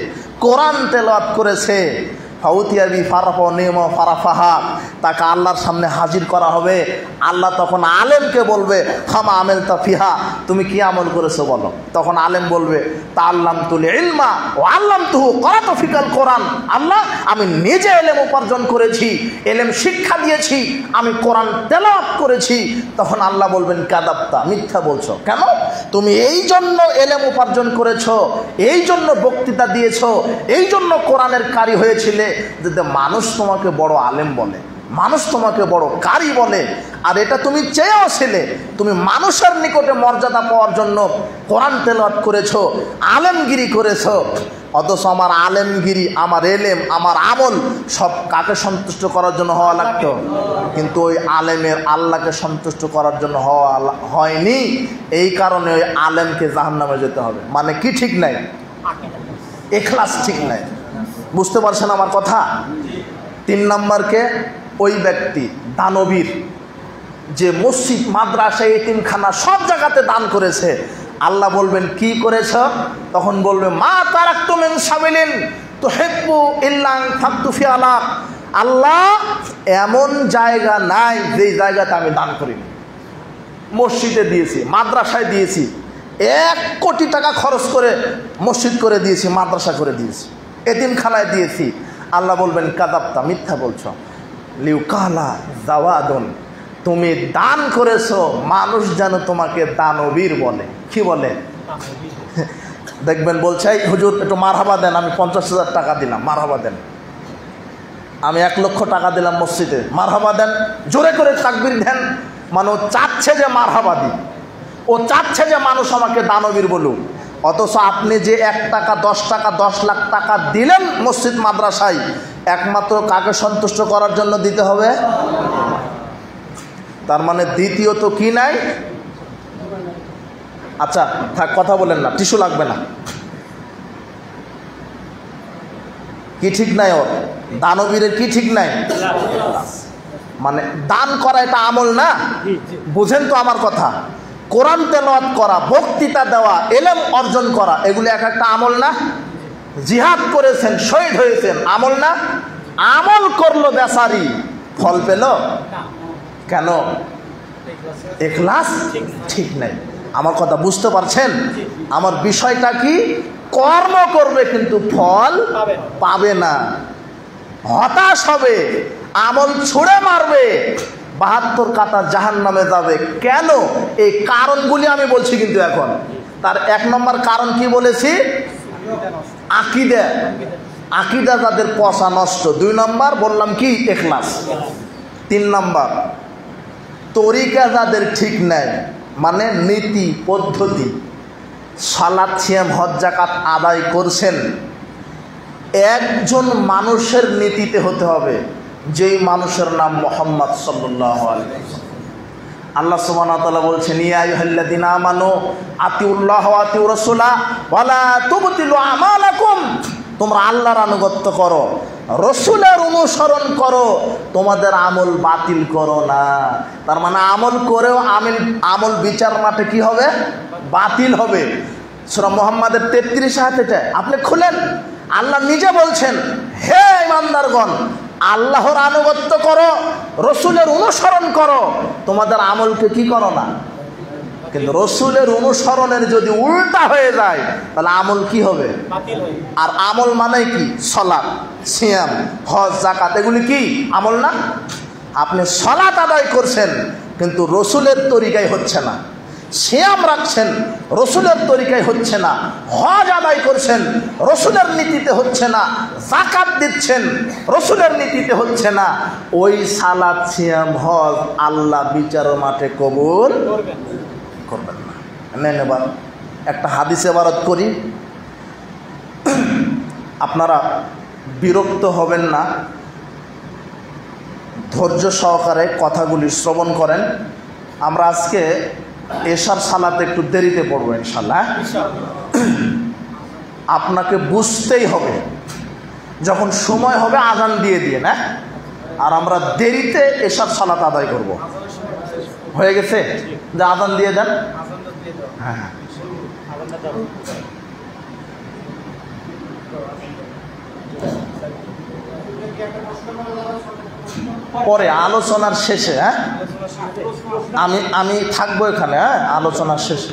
কোরআন তেলাওয়াত করেছে। ফাউতিয়াবি ফারাফা নিয়ম ফারাফাহা, তাকে আল্লাহর সামনে হাজির করা হবে। আল্লাহ তখন আলেমকে বলবে ফামা আমেল তাফিহা, তুমি কি আমল করেছো বলো। তখন আলেম বলবে তাআল্লামতুল ইলমা ওয়া আল্লামতুহু ক্বারাতু ফিকাল কোরআন। আল্লাহ আমি নিজে ইলম উপার্জন করেছি, ইলম শিক্ষা দিয়েছি, আমি কোরআন তেলাওয়াত করেছি। তখন আল্লাহ বলবেন কাযাবতা, মিথ্যা বলছো। কেন? তুমি এই জন্য ইলম উপার্জন করেছো, এই জন্য বক্তৃতা দিয়েছো, এই জন্য কোরআনের কারি হয়েছিলে যাতে মানুষ তোমাকে বড় আলেম বলে, মানুষ তোমাকে বড় কারি বলে। আর এটা তুমি চেয়েও ছিলে, তুমি মানুষের নিকটে মর্যাদা পাওয়ার জন্য কোরআন তেলাওয়াত করেছো, আলেমগিরি করেছো। অথচ আমার আলেমগিরি, আমার এলেম, আমার আমল সব কাকে সন্তুষ্ট করার জন্য হওয়া লাগতো? কিন্তু ওই আলেমের আল্লাহকে সন্তুষ্ট করার জন্য হয়নি। এই কারণে ওই আলেমকে জাহান্নামে যেতে হবে। মানে কি ঠিক নাই? ইখলাস ঠিক নাই। বুঝতে পারছেন আমার কথা? 3 নম্বরকে ওই ব্যক্তি দানবীর, যে মসজিদ মাদ্রাসা এতিমখানা সব জায়গাতে দান করেছে। আল্লাহ বলবেন কি করেছ? তখন বলবে মা তারাকতু মিন সাবিলিন তুহিব্বু ইল্লা আন তাকতু ফি আলা। আল্লাহ এমন জায়গা নাই যেই জায়গাতে আমি দান করিনি। মসজিদে দিয়েছি, মাদ্রাসায় দিয়েছি, 1 কোটি টাকা খরচ করে মসজিদ করে দিয়েছি, মাদ্রাসা করে দিয়েছি, এতিমখানায় দিয়েছি। আল্লাহ বলবেন কাযাবতা, মিথ্যা বলছো। লিউকালা জাওয়াদুন, তুমি দান করেছো মানুষ যেন তোমাকে দানবীর বলে। কি বলে? দেখবেন বলছে এই হুজুর একটু মারহাবা দেন, আমি 50,000 টাকা দিলাম, মারহাবা দেন। আমি 1 লক্ষ টাকা দিলাম মসজিদে, মারহাবা দেন। জোরে করে তাকবীর দেন। মানে ও চাচ্ছে যে মারহাবা দিই, ও চাচ্ছে যে মানুষ আমাকে দানবীর বলুক। অথচ আপনি যে 1 টাকা 10 টাকা 10 লাখ টাকা দিলেন মসজিদ মাদ্রাসায়, একমাত্র কাকে সন্তুষ্ট করার জন্য দিতে হবে? তার মানে দ্বিতীয়ত কি নাই? আচ্ছা থাক, কথা বলেন না, টিস্যু লাগবে না। কি ঠিক নাই ওর? দানবীরের কি ঠিক নাই? মানে দান করা এটা আমল না? বুঝেন তো আমার কথা? কোরআন তেলাওয়াত করা, বক্তৃতা দেওয়া, ইলম অর্জন করা, এগুলো এক একটা আমল না? জিহাদ করেছেন, শহীদ হয়েছেন, আমল না? আমল করলো বেচারি, ফল পেল কেন? ইখলাস ঠিক নাই। আমার কথা বুঝতে পারছেন? আমার বিষয়টা কি? কর্ম করবে কিন্তু ফল পাবে না, হতাশ হবে, আমল ছুঁড়ে মারবে, 72 কাতা জাহান্নামে যাবে। কেন? এই কারণগুলি আমি বলছি কিন্তু এখন। তার 1 নম্বর কারণ কি বলেছি? আকীদা। আকীদা যাদের পচা নষ্ট। 2 নম্বর বললাম কি? ইখলাস। 3 নম্বর তরিকা যাদের ঠিক নাই, মানে নীতি পদ্ধতি, সালাত সিয়াম হজ যাকাত আদায় করছেন, একজন মানুষের নীতিতে হতে হবে, যেই মানুষের নাম মুহাম্মদ সাল্লাল্লাহু আলাইহি ওয়াসাল্লাম। আল্লাহ সুবহানাহু ওয়া তাআলা বলছেন ইয়া আইয়ুহাল্লাযীনা আমানু আতিউল্লাহ ওয়া আতিউর রাসূলা ওয়া লা তুবতিলু আমালাকুম। তোমরা আল্লাহর আনুগত্য করো, রসুলের অনুসরণ করো, তোমাদের আমল বাতিল করো না। তার মানে আমল করেও আমল বিচার মাঠে কি হবে? বাতিল হবে। সূরা মুহাম্মাদের 33 আয়াতে আপনি খুলেন, আল্লাহ নিজে বলছেন, হে ইমানদারগণ, আল্লাহর আনুগত্য করো, রসুলের অনুসরণ করো, তোমাদের আমলকে কি করো না। কিন্তু রসুলের অনুসরণের যদি উল্টা হয়ে যায় তাহলে আমল কি হবে? আর আমল মানে কি? সালাত, সিয়াম, হজ, যাকাত, এগুলি কি আমল না? আপনি সালাত আদায় করছেন কিন্তু রসুলের তরিকায় হচ্ছে না, সিয়াম রাখছেন রসুলের তরিকায় হচ্ছে না, হজ আদায় করছেন রসুলের নীতিতে হচ্ছে না, যাকাত দিচ্ছেন রসুলের নীতিতে হচ্ছে না, ওই সালাত, সিয়াম, হজ আল্লাহ বিচার মাঠে কবুল করবেন না। নেন এবার একটা হাদিস ইবারত করি, আপনারা বিরক্ত হবেন না, ধৈর্য সহকারে কথাগুলি শ্রবণ করেন। আমরা আজকে এশার সালাতে একটু দেরিতে পড়বো ইনশাল্লাহ। আপনাকে বুঝতেই হবে, যখন সময় হবে আজান দিয়ে দিয়ে না, আর আমরা দেরিতে এশার সালাত আদায় করব। হয়ে গেছে যে আজান দিয়ে দেন। হ্যাঁ হ্যাঁ, পরে আলোচনার শেষে। হ্যাঁ, আমি থাকবো এখানে। হ্যাঁ, আলোচনার শেষে।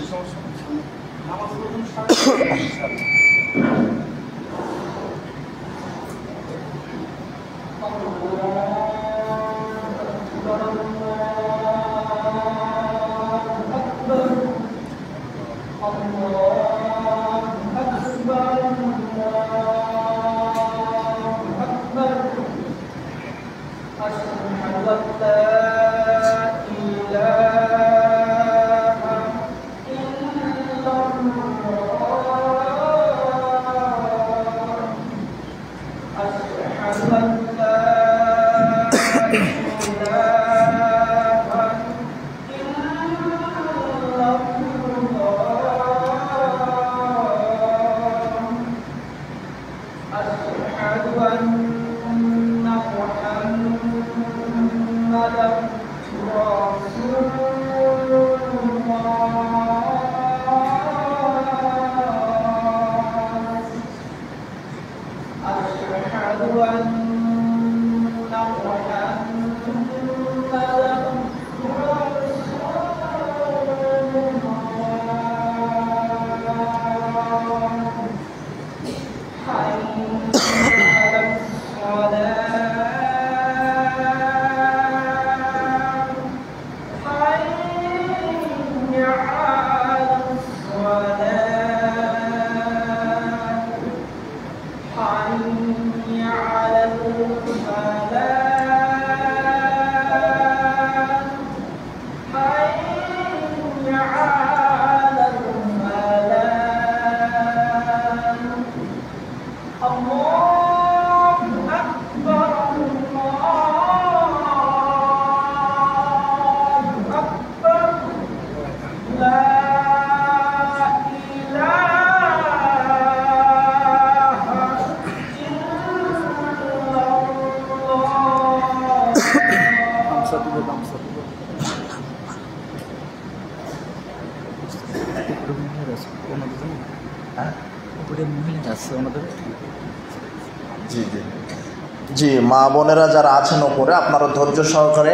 জি, মা বোনেরা যারা আছেন ওপরে, আপনারা ধৈর্য সহকারে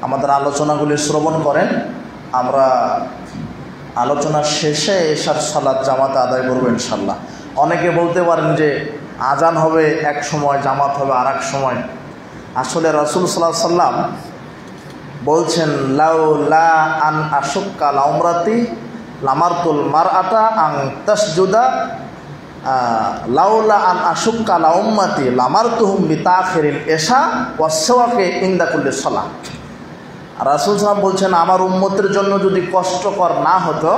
আমাদের আলোচনাগুলি শ্রবণ করেন। আমরা আলোচনার শেষে এশার সালাত জামাতে আদায় করবো ইনশাল্লাহ। অনেকে বলতে পারেন যে আজান হবে এক সময়, জামাত হবে আর এক সময়। আসলে রাসূল সাল্লাল্লাহু আলাইহি ওয়াসাল্লাম বলছেন, লাউলা আন আশুক্কা লাউমরাতি লামারতুল মারআতা আন তাসজুদা লাউলা আন আশুক্কা লাউম্মাতি লামারতুহুম বিতাখিরিল ইশা ওয়াসওয়াকে ইনদা কুল্লি সালাহ। রাসূল সাল্লাল্লাহু বলছেন, আমার উম্মতের জন্য যদি কষ্টকর না হতো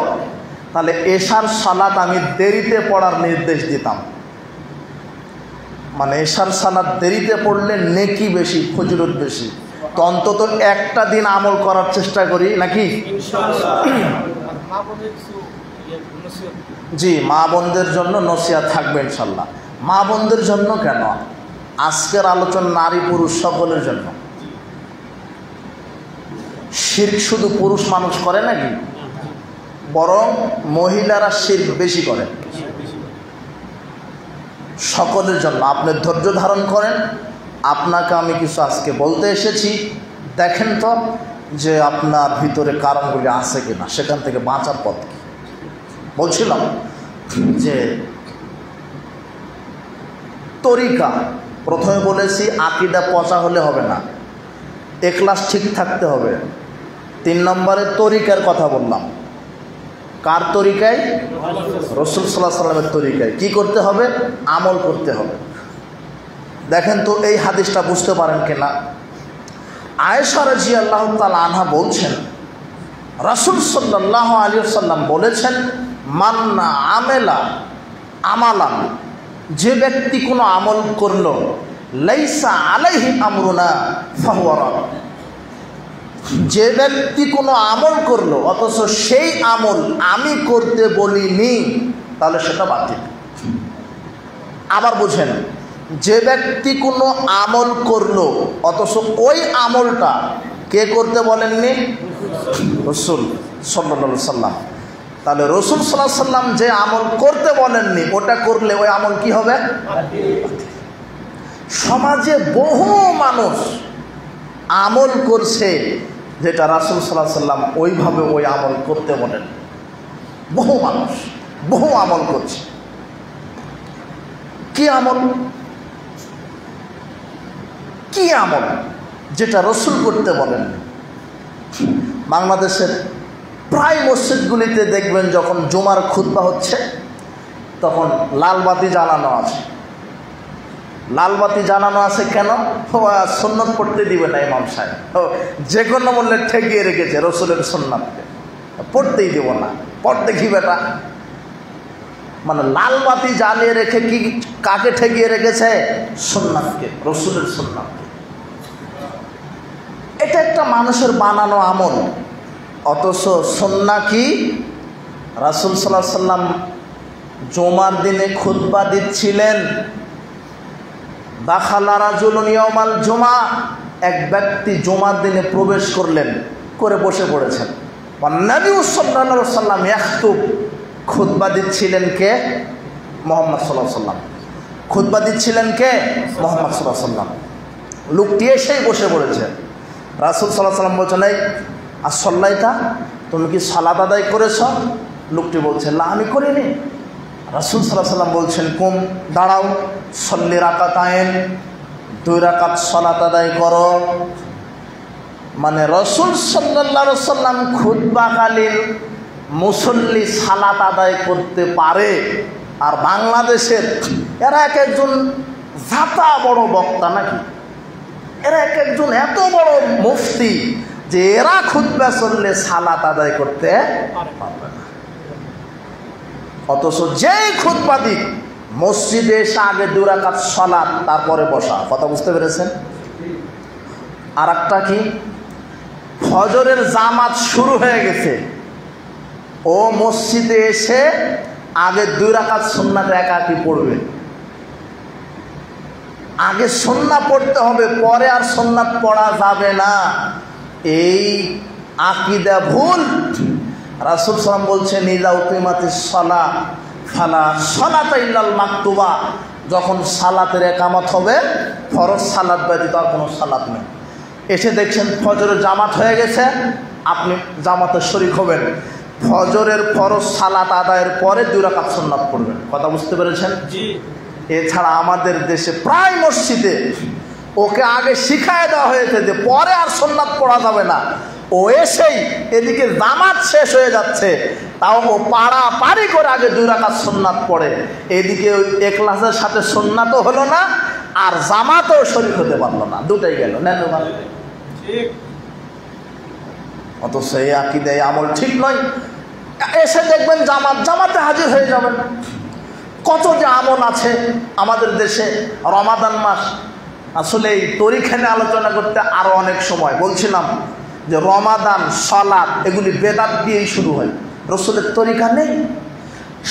তাহলে এশার সালাত আমি দেরিতে পড়ার নির্দেশ দিতাম। মানে এশার সালাত দেরিতে পড়লে নেকি বেশি, ফজিলত বেশি। তো অন্তত একটা দিন আমল করার চেষ্টা করি নাকি? জি, মা বোনদের জন্য নসিহত থাকবে ইনশাল্লাহ। মা বোনদের জন্য কেন, আজকের আলোচনা নারী পুরুষ সকলের জন্য। শিরক শুধু পুরুষ মানুষ করে নাকি? বরং মহিলারা শিরক বেশি করে। সকলের জন্য। আপনি ধৈর্য ধারণ করেন। আপনাকে আমি কিছু আজকে বলতে এসেছি, দেখেন তো যে আপনার ভিতরে কারণগুলি আছে কিনা, সেখান থেকে বাঁচার পথ কি। বলছিলাম যে তরিকা, প্রথমে বলেছি আকীদা পচা হলে হবে না, ইখলাস ঠিক থাকতে হবে। 3 নম্বরে তরিকার কথা বললাম। কার তরিকায়? রাসূল সাল্লাল্লাহু আলাইহি ওয়াসাল্লামের তরিকায়। কি করতে হবে? আমল করতে হবে। দেখেন তো এই হাদিসটা বুঝতে পারেন কিনা। আয়েশা রাদিয়াল্লাহু তাআলা আনহা বলছেন, রাসূল সাল্লাল্লাহু আলাইহি ওয়াসাল্লাম বলেছেন, মান্না আমেলা আমালান, যে ব্যক্তি কোনো আমল করলো, লাইসা আলাইহি আমরুনা ফাহুয়া রাদ, যে ব্যক্তি কোনো আমল করলো অথচ সেই আমল আমি করতে বলিনি, তাহলে সেটা বাতিল। আবার বুঝেন, যে ব্যক্তি কোনো আমল করলো অথচ ওই আমলটা কে করতে বলেননি? রাসূল সাল্লাল্লাহু আলাইহি ওয়াসাল্লাম। তাহলে রাসূল সাল্লাল্লাহু আলাইহি ওয়াসাল্লাম যে আমল করতে বলেননি ওটা করলে ওই আমল কি হবে? সমাজে বহু মানুষ আমল করছে যেটা রাসূল সাল্লাল্লাহু আলাইহি ওয়াসাল্লাম ওইভাবে ওই আমল করতে বলেন। বহু মানুষ বহু আমল করছে। কি আমল? কি আমল যেটা রাসূল করতে বলেন? বাংলাদেশের প্রায় মসজিদগুলিতে দেখবেন যখন জুমার খুতবা হচ্ছে তখন লাল বাতি জ্বালানো আছে। লাল বাতি জ্বালানো আছে কেন? সুন্নত পড়তে দিবে না ইমাম সাহেব, যে কোনো মূল্যে ঠেকিয়ে রেখেছে রাসূলের সুন্নাতকে, পড়তেই দেব না। পড় দেখি বেটা, মানে লাল বাতি জ্বালিয়ে রেখে কি কাকে ঠেকিয়ে রেখেছে? সুন্নাতকে, রাসূলের সুন্নাতকে। এটা একটা মানুষের বানানো আমল। অথচ সুন্নাহ কি? রাসূল সাল্লাল্লাহু আলাইহি ওয়াসাল্লাম জুমার দিনে খুতবা দিচ্ছিলেন। দাখালা রাজুলুন ইয়াউমাল জুমা, এক ব্যক্তি জুমার দিনে প্রবেশ করলেন, করে বসে পড়েছেন। নবী সাল্লাল্লাহু আলাইহি ওয়াসাল্লাম ইয়াখতুব, খুতবা দিচ্ছিলেন কে? মুহাম্মদ সাল্লাল্লাহু আলাইহি ওয়াসাল্লাম। খুতবা দিচ্ছিলেন কে? মুহাম্মদ সাল্লাল্লাহু আলাইহি ওয়াসাল্লাম। লোকটি এসেই বসে পড়েছে। রাসূল সাল্লাল্লাহু আলাইহি ওয়াসাল্লাম বলছেন, এই আসল্লাইতা, তুমি কি সালাত আদায় করেছ? লোকটি বলছে, না আমি করিনি। রাসূল সাল্লাল্লাহু আলাইহি ওয়াসাল্লাম বলছেন, কুম, দাঁড়াও, সল্লি রাকাতাইন, 2 রাকাত সালাত আদায় করো। মানে রাসূল সাল্লাল্লাহু আলাইহি ওয়াসাল্লাম খুতবাকালীন মুসল্লি সালাত আদায় করতে পারে, আর বাংলাদেশের এরা এক একজন জাতা বড় বক্তা নাকি, এরা এক একজন এত বড় মুফতি যে এরা খুতবা চললে সালাত আদায় করতে পারবে না। অথচ যেই খুতবা দিক মসজিদে এসে আগে 2 রাকাত সালাত, তারপরে বসা। কথা বুঝতে পেরেছেন? আর একটা কি, ফজরের জামাত শুরু হয়ে গেছে, ও মসজিদে এসে আগে 2 রাকাত সুন্নাত একাকি পড়বে। আগে সুন্নাত পড়তে হবে, পরে আর সুন্নাত পড়া যাবে না। এই আকীদা ভুল। রাসূল সাল্লাল্লাহু আলাইহি ওয়াসাল্লাম বলছেন, ইযা উকিমাতিস সালাহ ফালা সালাতা ইল্লাল মাকতুবা, যখন সালাতের একামত হবে ফরজ সালাত ব্যতীত আর কোনো সালাত নেই। এসে দেখছেন ফজরের জামাত হয়ে গেছে, আপনি জামাতে শরীক হবেন। ফজরের ফরজ সালাত আদায়ের পরে 2 রাকাত সুন্নাত পড়বেন। কথা বুঝতে পেরেছেন? জি। এছাড়া আমাদের দেশে প্রায় মসজিদে ওকে আগে শিখায় দেওয়া হয়েছে যে পরে আর সুন্নাত পড়া যাবে না। ও এসেই এদিকে জামাত শেষ হয়ে যাচ্ছে, তাও ও পাড়াপাড়ি করে আগে 2 রাকাত সুন্নাত পড়ে। এদিকে ওই ইখলাসের সাথে সুন্নাতও হলো না, আর জামাতও শরীক হতে পারলো না, দুটাই গেল। নেন ঠিক। অথচ এই আকীদা, এই আমল ঠিক নয়। এসে দেখবেন জামাতে হাজির হয়ে যাবেন। কত যে আমল আছে আমাদের দেশে। রমাদান মাস, আসলে এই তরিখানে আলোচনা করতে আরো অনেক সময়। বলছিলাম যে রমাদান, সালাত এগুলি বেদাত দিয়েই শুরু হয়, রাসূলের তরিকা নেই।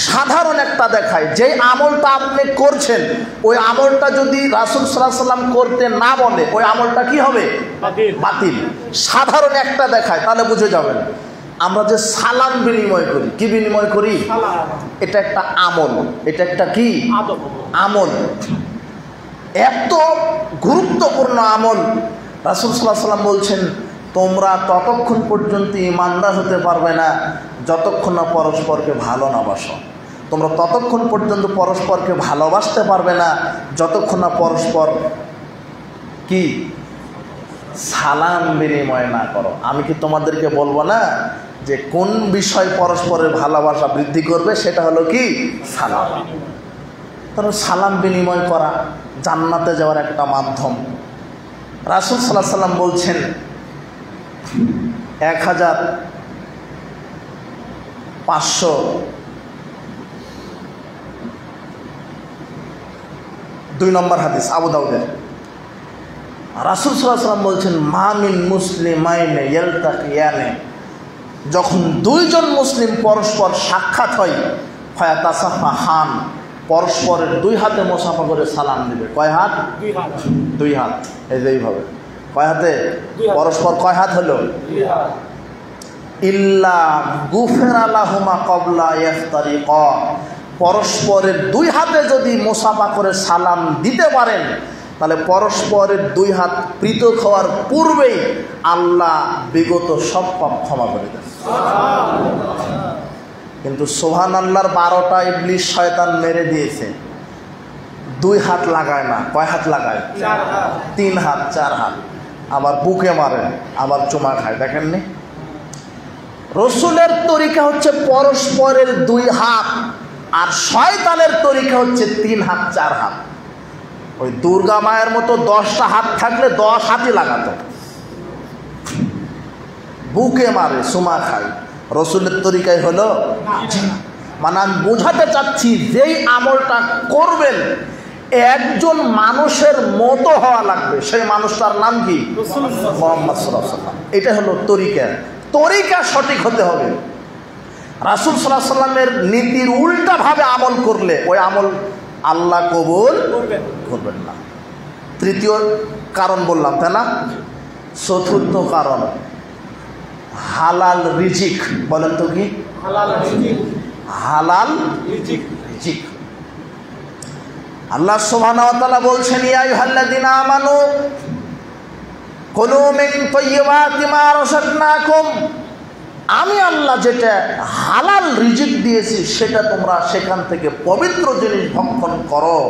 সাধারণ একটা দেখায়। যে আমলটা আপনি করছেন ওই আমলটা যদি রাসূল সাল্লাল্লাহু আলাইহি ওয়াসাল্লাম করতে না বলে ওই আমলটা কি হবে? বাতিল। সাধারণ একটা দেখায়, তাহলে বুঝে যাবেন। আমরা যে সালাম বিনিময় করি, কি বিনিময় করি? এটা একটা আমল। এটা একটা কি আমল? এত গুরুত্বপূর্ণ আমল। রাসূল সাল্লাল্লাহু আলাইহি ওয়াসাল্লাম বলছেন, তোমরা ততক্ষণ পর্যন্ত ঈমানদার হতে পারবে না যতক্ষণ না পরস্পরকে ভালো না বাসো। তোমরা ততক্ষণ পর্যন্ত পরস্পরকে ভালোবাসতে পারবে না যতক্ষণ না পরস্পর কি সালাম বিনিময় না করো। আমি কি তোমাদেরকে বলবো না যে কোন বিষয় পরস্পরের ভালোবাসা বৃদ্ধি করবে? সেটা হলো কি সালাম। তাহলে সালাম বিনিময় করা জান্নাতে যাওয়ার একটা মাধ্যম। রাসূল সাল্লাল্লাহু আলাইহি ওয়াসাল্লাম বলছেন 1502 নম্বর হাদিস আবু দাউদের। রাসূল সাল্লাল্লাহু আলাইহি ওয়াসাল্লাম বলছেন, মা মিন মুসলিমাইনে ইয়ালতাকিয়ানে, যখন দুইজন মুসলিম পরস্পর সাক্ষাৎ হয়, ফায়াতাসাফাহান, পরস্পরের দুই হাতে মুসাফা করে সালাম দিবে। কয় হাত? দুই হাত। এই যে এইভাবে কয় হাতে? পরস্পর কয় হাত হলো? ইল্লা গুফিরা লাহুমা ক্বাবলা ইফতারিকা, পরস্পরের দুই হাতে যদি মুসাফা করে সালাম দিতে পারেন তাহলে পরস্পরের দুই হাত পৃথক হওয়ার পূর্বেই আল্লাহ বিগত সব পাপ ক্ষমা করে দেন। কিন্তু সুবহানাল্লাহর 12টা ইবলিস শয়তান মেরে দিয়েছে, দুই হাত লাগায় না। কয় হাত লাগায়? 3 হাত 4 হাত। আবার বুকে মারে, আবার চুমা খায়। দেখেননি? রসুলের তরিকা হচ্ছে পরস্পরের 2 হাত, আর শয়তানের তরিকা হচ্ছে 3 হাত 4 হাত। ওই দুর্গা মায়ের মতো 10টা হাত থাকলে 10 হাতই লাগাতো, বুকে মারে, চুমা খায়। রসুলের তরিকায় হলো মানে আমি বোঝাতে চাচ্ছি যেই আমলটা করবেন একজন মানুষের মতো হওয়া লাগবে। সেই মানুষটার নাম কি? মুহাম্মদ সাল্লাল্লাহু আলাইহি ওয়াসাল্লাম। এটা হলো তরিকা। তরিকা সঠিক হতে হবে। রাসূল সাল্লাল্লাহু আলাইহি ওয়াসাল্লামের নীতির উল্টা ভাবে আমল করলে ওই আমল আল্লাহ কবুল করবেন না। তৃতীয় কারণ বললাম, তাই না? চতুর্থ কারণ হালাল রিজিক। বলেন তো কি? হালাল রিজিক। আল্লাহ সুবহানাহু ওয়া তাআলা বলছেন, ইয়া আইয়ুহাল্লাযীনা আমানু কুলু মিন তাইয়্যিবাতি মা রাযাকনাকুম, আমি আল্লাহ যেটা হালাল রিজিক দিয়েছি সেটা তোমরা সেখান থেকে পবিত্র জিনিস ভক্ষণ করো।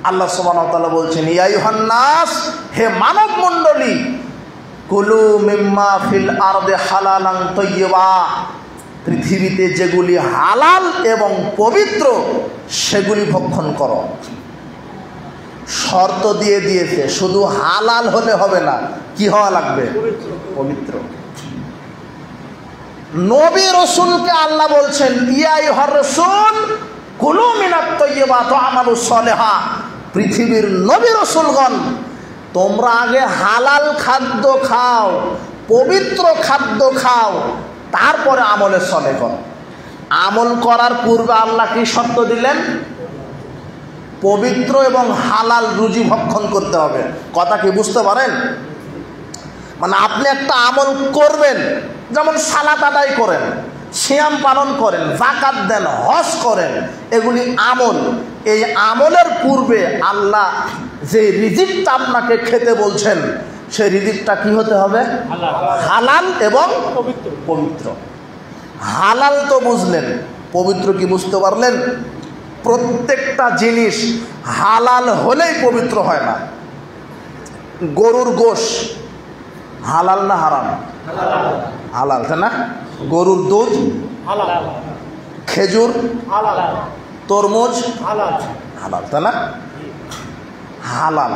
আল্লাহ সুবহানাহু ওয়া তাআলা বলছেন, ইয়া আইয়ুহান নাস, হে মানব মণ্ডলী, কুলু মিম্মা ফিল আরদি হালালান তাইয়্যিবা, পৃথিবীতে যেগুলি হালাল এবং পবিত্র সেগুলি ভক্ষণ করো। শর্ত দিয়ে দিয়েছে, শুধু হালাল হলে হবে না, কি হওয়া লাগবে? পবিত্র। নবী রাসূলকে আল্লাহ বলছেন, ইয়া আইয়ুহার রাসূল কুলু মিনাত তাইয়্যিবাত ওয়া আমালুস সালিহা, পৃথিবীর নবী রাসূলগণ তোমরা আগে হালাল খাদ্য খাও, পবিত্র খাদ্য খাও, তারপরে আমলে সালেহ করো। আমল করার পূর্বে আল্লাহ কি শর্ত দিলেন? পবিত্র এবং হালাল রুজি ভক্ষণ করতে হবে। কথা কি বুঝতে পারেন? মানে আপনি একটা আমল করবেন, যেমন সালাত আদায় করেন, সিয়াম পালন করেন, যাকাত দেন, হজ করেন, এগুলি আমল। এই আমলের পূর্বে আল্লাহ যে রিজিকটা আপনাকে খেতে বলছেন সেই রিজিকটা কি হতে হবে? হালাল এবং পবিত্র। হালাল তো বুঝলেন, পবিত্র কি বুঝতে পারলেন? প্রত্যেকটা জিনিস হালাল হলেই পবিত্র হয় না। গরুর গোশ হালাল না হারাম? হালাল, তাই না? গরুর দুধ হালাল, খেজুর হালাল, তরমুজ হালাল, তাই না? হালাল।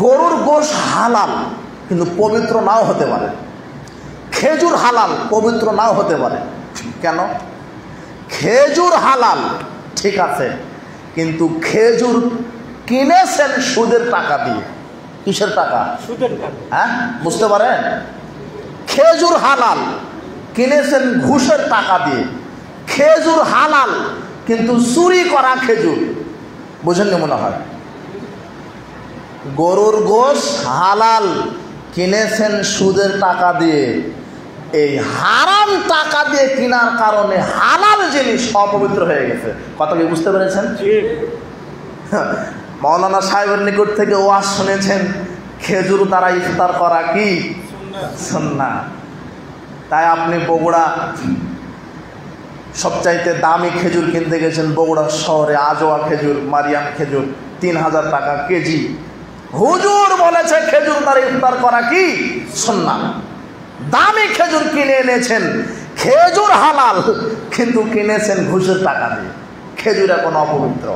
গরুর গোশ হালাল কিন্তু পবিত্র নাও হতে পারে। খেজুর হালাল, পবিত্র নাও হতে পারে। কেন? খেজুর হালাল ঠিক আছে, কিন্তু খেজুর কিনেছেন সুদের টাকা দিয়ে। কিসের টাকা? সুদের টাকা। হ্যাঁ, বুঝতে পারেন? খেজুর হালাল, কিনেছেন ঘুষের টাকা দিয়ে। খেজুর হালাল কিন্তু চুরি করা খেজুর, বুঝেননি মনে হয়। গরুর গোশ হালাল কিনেছেন সুদের টাকা দিয়ে, এই হারাম টাকা দিয়ে কেনার কারণে হালাল জিনিস অপবিত্র হয়ে গেছে। কথা কি বুঝতে পেরেছেন? মৌলানা সাহেবের নিকট থেকে ওয়াজ শুনেছেন খেজুর দ্বারা ইফতার করা কি সুন্নাহ। তাই আপনি বগুড়া সবচাইতে দামি খেজুর কিনতে গেছেন বগুড়া শহরে, আজোয়া খেজুর, মারিয়াম খেজুর 3000 টাকা কেজি। হুজুর বলেছে খেজুর দ্বারা ইফতার করা কি সুন্নাহ। দামি খেজুর কিনে এনেছেন, খেজুর হালাল কিন্তু কিনেছেন ঘুষের টাকা দিয়ে, খেজুর এখন অপবিত্র।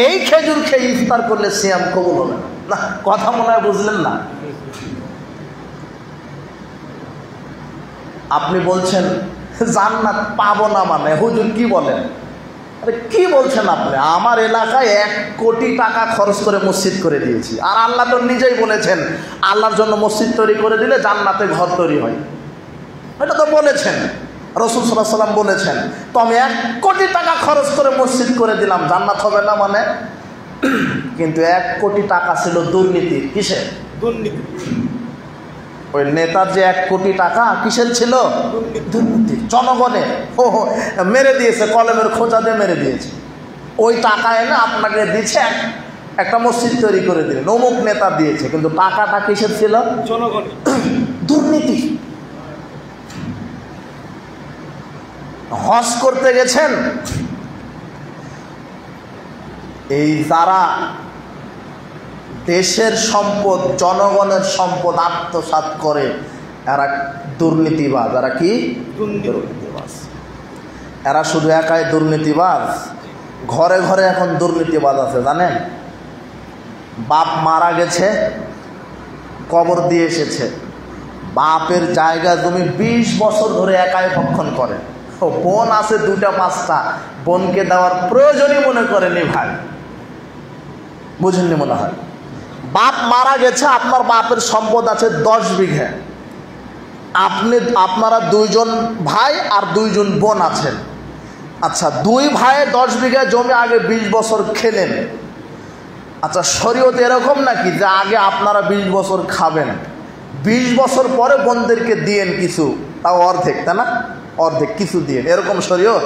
এই খেজুর খেয়ে ইফতার করলে সিয়াম কবুল হবে না। কথা মনে হয় বুঝলেন না? আপনি বলছেন জান্নাত পাবো না, মানে হুজুর কি বলেন? আরে কি বলছেন আপনি? আমার এলাকায় 1 কোটি টাকা খরচ করে মসজিদ করে দিয়েছি, আর আল্লাহ তো নিজেই বলেছেন আল্লাহর জন্য মসজিদ তৈরি করে দিলে জান্নাতে ঘর তৈরি হয়। এটা তো বলেছেন, রাসূল সাল্লাল্লাহু আলাইহি ওয়াসাল্লাম বলেছেন। তো আমি 1 কোটি টাকা খরচ করে মসজিদ করে দিলাম, জান্নাত হবে না মানে? কিন্তু 1 কোটি টাকা ছিল দুর্নীতির। কিসের দুর্নীতি? ওই নেতার যে 1 কোটি টাকা কিসের ছিল? দুর্নীতি। জনগণের মেরে দিয়েছে, কলমের খোঁচা দিয়ে মেরে দিয়েছে। ওই টাকা এনে আপনাকে দিচ্ছে, একটা মসজিদ তৈরি করে দিলেন, অমুক নেতা দিয়েছে, কিন্তু টাকাটা কিসের ছিল? জনগণের। দুর্নীতি। হজ করতে গেছেন, এই যারা দেশের সম্পদ, জনগণের সম্পদ আত্মসাৎ করে, এরা দুর্নীতিবাজ। এরা কি দুর্নীতিবাজ? এরা শুধু একাই দুর্নীতিবাজ, ঘরে ঘরে এখন দুর্নীতিবাজ আছে, জানেন? বাপ মারা গেছে, কবর দিয়ে এসেছে, বাপের জায়গা জমি 20 বছর ধরে একাই ভক্ষণ করে। বোন আছে 2টা-5টা, বোনকে দেওয়ার প্রয়োজনই মনে করেনি ভাই, বুঝেননি মনে হয়। বাপ মারা গেছে, আপনার বাপের সম্পদ আছে 10 বিঘা, আপনারা 2 জন ভাই আর 2 জন বোন আছেন। আচ্ছা, 2 ভাইয়ে 10 বিঘা জমি আগে 20 বছর খেলেন। আচ্ছা, শরীয়ত এরকম নাকি যে আগে আপনারা 20 বছর খাবেন, 20 বছর পরে বোনদেরকে দিয়েন কিছু, তাও অর্ধেক, তাই না? অর্ধেক কিছু দিয়েন, এরকম শরীয়ত?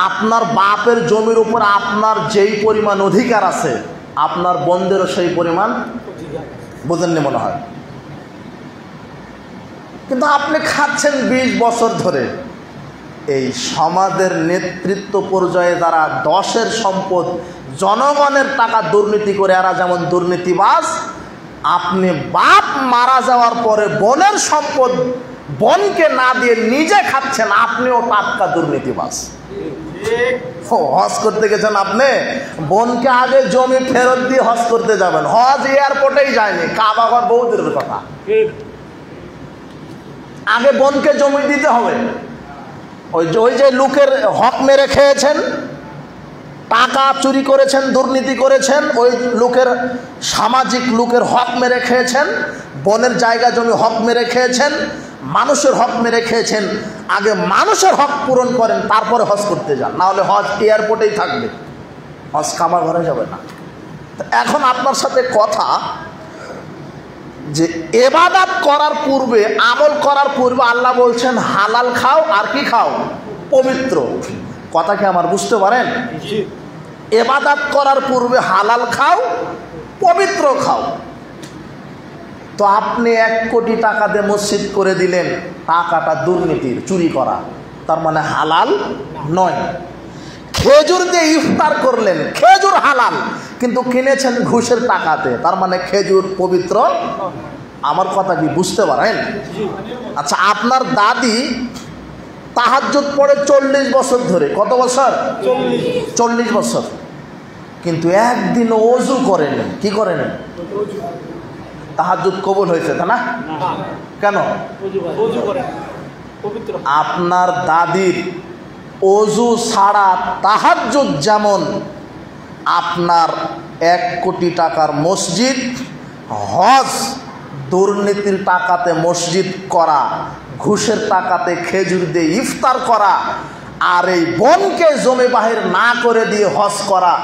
আপনার বাপের জমির উপর আপনার যেই পরিমাণ অধিকার আছে, আপনার বোনদেরও সেই পরিমাণ, বুঝেননি মনে হয়। কিন্তু আপনি খাচ্ছেন 20 বছর ধরে। এই সমাজের নেতৃত্ব পর্যায়ে যারা 10-এর সম্পদ, জনগণের টাকা দুর্নীতি করে, এরা যেমন দুর্নীতিবাজ, আপনি বাপ মারা যাওয়ার পরে বোনের সম্পদ বোনকে না দিয়ে নিজে খাচ্ছেন, আপনিও টাটকা দুর্নীতিবাজ। হজ করতে গেছেন আপনি, বোনকে আগে জমি ফেরত দিয়ে হজ করতে যাবেন। হজ এয়ারপোর্টেই যায়নি, কাবা ঘর বহু দূরের কথা। আগে বোনকে জমি দিতে হবে। ওই যে লোকের হক মেরে খেয়েছেন, টাকা চুরি করেছেন, দুর্নীতি করেছেন, ওই লোকের, সামাজিক লোকের হক মেরে খেয়েছেন, বোনের জায়গা জমি হক মেরে খেয়েছেন, মানুষের হক মেরে খেয়েছেন। আগে মানুষের হক পূরণ করেন, তারপরে হজ করতে যান, না হলে হজ এয়ারপোর্টেই থাকবে, হজ কাবা ঘরে যাবে না। এখন আপনার সাথে কথা যে ইবাদত করার পূর্বে, আমল করার পূর্বে আল্লাহ বলছেন হালাল খাও, আর কি খাও? পবিত্র। কথা কি আমার বুঝতে পারেন? ইবাদত করার পূর্বে হালাল খাও, পবিত্র খাও। তো আপনি 1 কোটি টাকা দিয়ে মসজিদ করে দিলেন, টাকাটা দুর্নীতির, চুরি করা, তার মানে হালাল নয়। খেজুর দিয়ে ইফতার করলেন, খেজুর হালাল কিন্তু কিনেছেন ঘুষের টাকাতে, তার মানে খেজুর পবিত্র। আমার কথা কি বুঝতে পারেন? আচ্ছা, আপনার দাদি তাহাজ্জুদ পড়ে 40 বছর ধরে, কত বছর? 40 বছর, কিন্তু একদিন ওযু করেনি। কি করেনি? তাহাজ্জুদ কবুল হয়েছে, তা না? কেন? আপনার দাদির ওযু ছাড়া তাহাজ্জুদ যেমন, আপনার 1 কোটি টাকার মসজিদ, হজ, দুর্নীতির টাকাতে মসজিদ করা, ঘুষের টাকাতে খেজুর দিয়ে ইফতার করা, আর এই বোনকে জমি বাহির না করে দিয়ে হজ করা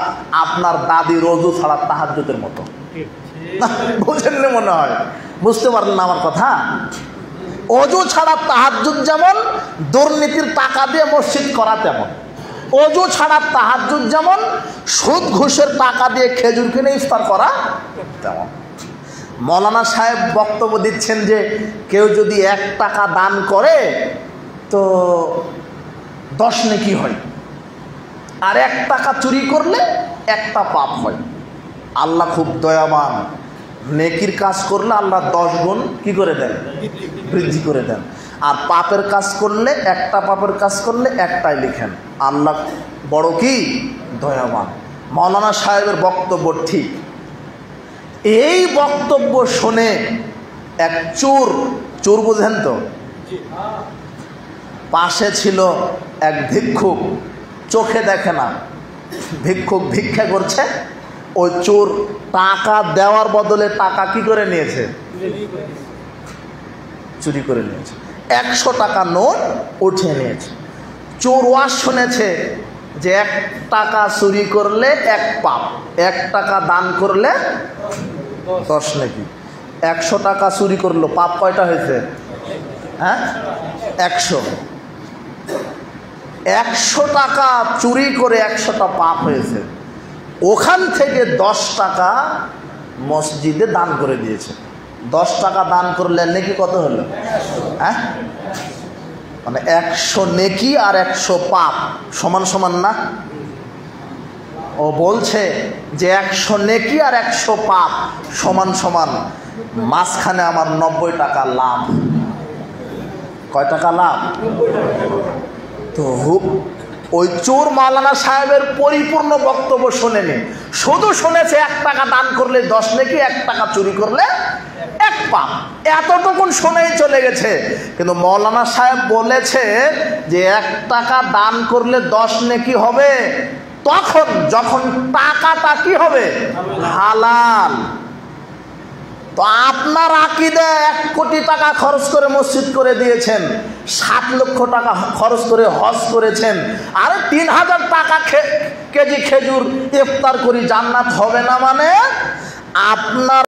আপনার দাদি রোজু ছাড়া তাহাজ্জুদের মতো। বুঝেননি মনে হয়? বুঝতে পারলেন না আমার কথা? অজু ছাড়া তাহাজ্জুদ যেমন, দুর্নীতির টাকা দিয়ে মসজিদ করা তেমন। অজু ছাড়া তাহাজ্জুদ যেমন, সুদ ঘুষের টাকা দিয়ে খেজুর কিনে ইফতার করা তেমন। মৌলানা সাহেব বক্তব্য দিচ্ছেন যে কেউ যদি 1 টাকা দান করে তো 10 নেকি হয়, আর 1 টাকা চুরি করলে 1টা পাপ হয়। আল্লাহ খুব দয়াবান, নেকির কাজ করলে আল্লাহ 10 গুণ কি করে দেন? বৃদ্ধি করে দেন। আর পাপের কাজ করলে, 1টা পাপের কাজ করলে 1টাই লিখেন। আল্লাহ বড় কি দয়াবান। মৌলানা সাহেবের বক্তব্য ঠিক। এই বক্তব্য শুনে এক চোর বুঝেন তো, পাশে ছিল এক ভিক্ষুক, চোখে দেখে না, ভিক্ষুক ভিক্ষা করছে। ওই চোর টাকা দেওয়ার বদলে টাকা কি করে নিয়েছে? চুরি করে নিয়েছে। 100 টাকা নোট উঠিয়ে নিয়েছে। চোর ওয়াজ শুনেছে যে 1 টাকা চুরি করলে 1 পাপ, 1 টাকা দান করলে 10 নাকি। 100 টাকা চুরি করলো, পাপ কয়টা হয়েছে? হ্যাঁ, 100। 100 টাকা চুরি করে 100টা পাপ হয়েছে। ওখান থেকে 10 টাকা মসজিদে দান করে দিয়েছে। 10 টাকা দান করলে নেকি কত হলো? হ্যাঁ, মানে 100 নেকি আর 100 পাপ সমান সমান না? ও বলছে যে 100 নেকি আর 100 পাপ সমান সমান, মাঝখানে আমার 90 টাকা লাভ। কয় টাকা লাভ? তো ওই চোর মাওলানা সাহেবের পরিপূর্ণ বক্তব্য শোনেনি, শুধু শুনেছে 1 টাকা দান করলে 10 নেকি, 1 টাকা চুরি করলে 1 পাপ, এতটুকুন শুনেই চলে গেছে। কিন্তু মাওলানা সাহেব বলেছে যে 1 টাকা দান করলে 10 নেকি হবে তখন যখন টাকাটা কি হবে? হালাল। তো আপনার আকীদা 1 কোটি টাকা খরচ করে মসজিদ করে দিয়েছেন, 7 লক্ষ টাকা খরচ করে হজ করেছেন, আর 3000 টাকা কেজি খেজুর ইফতার করি জান্নাত হবে না, মানে আপনার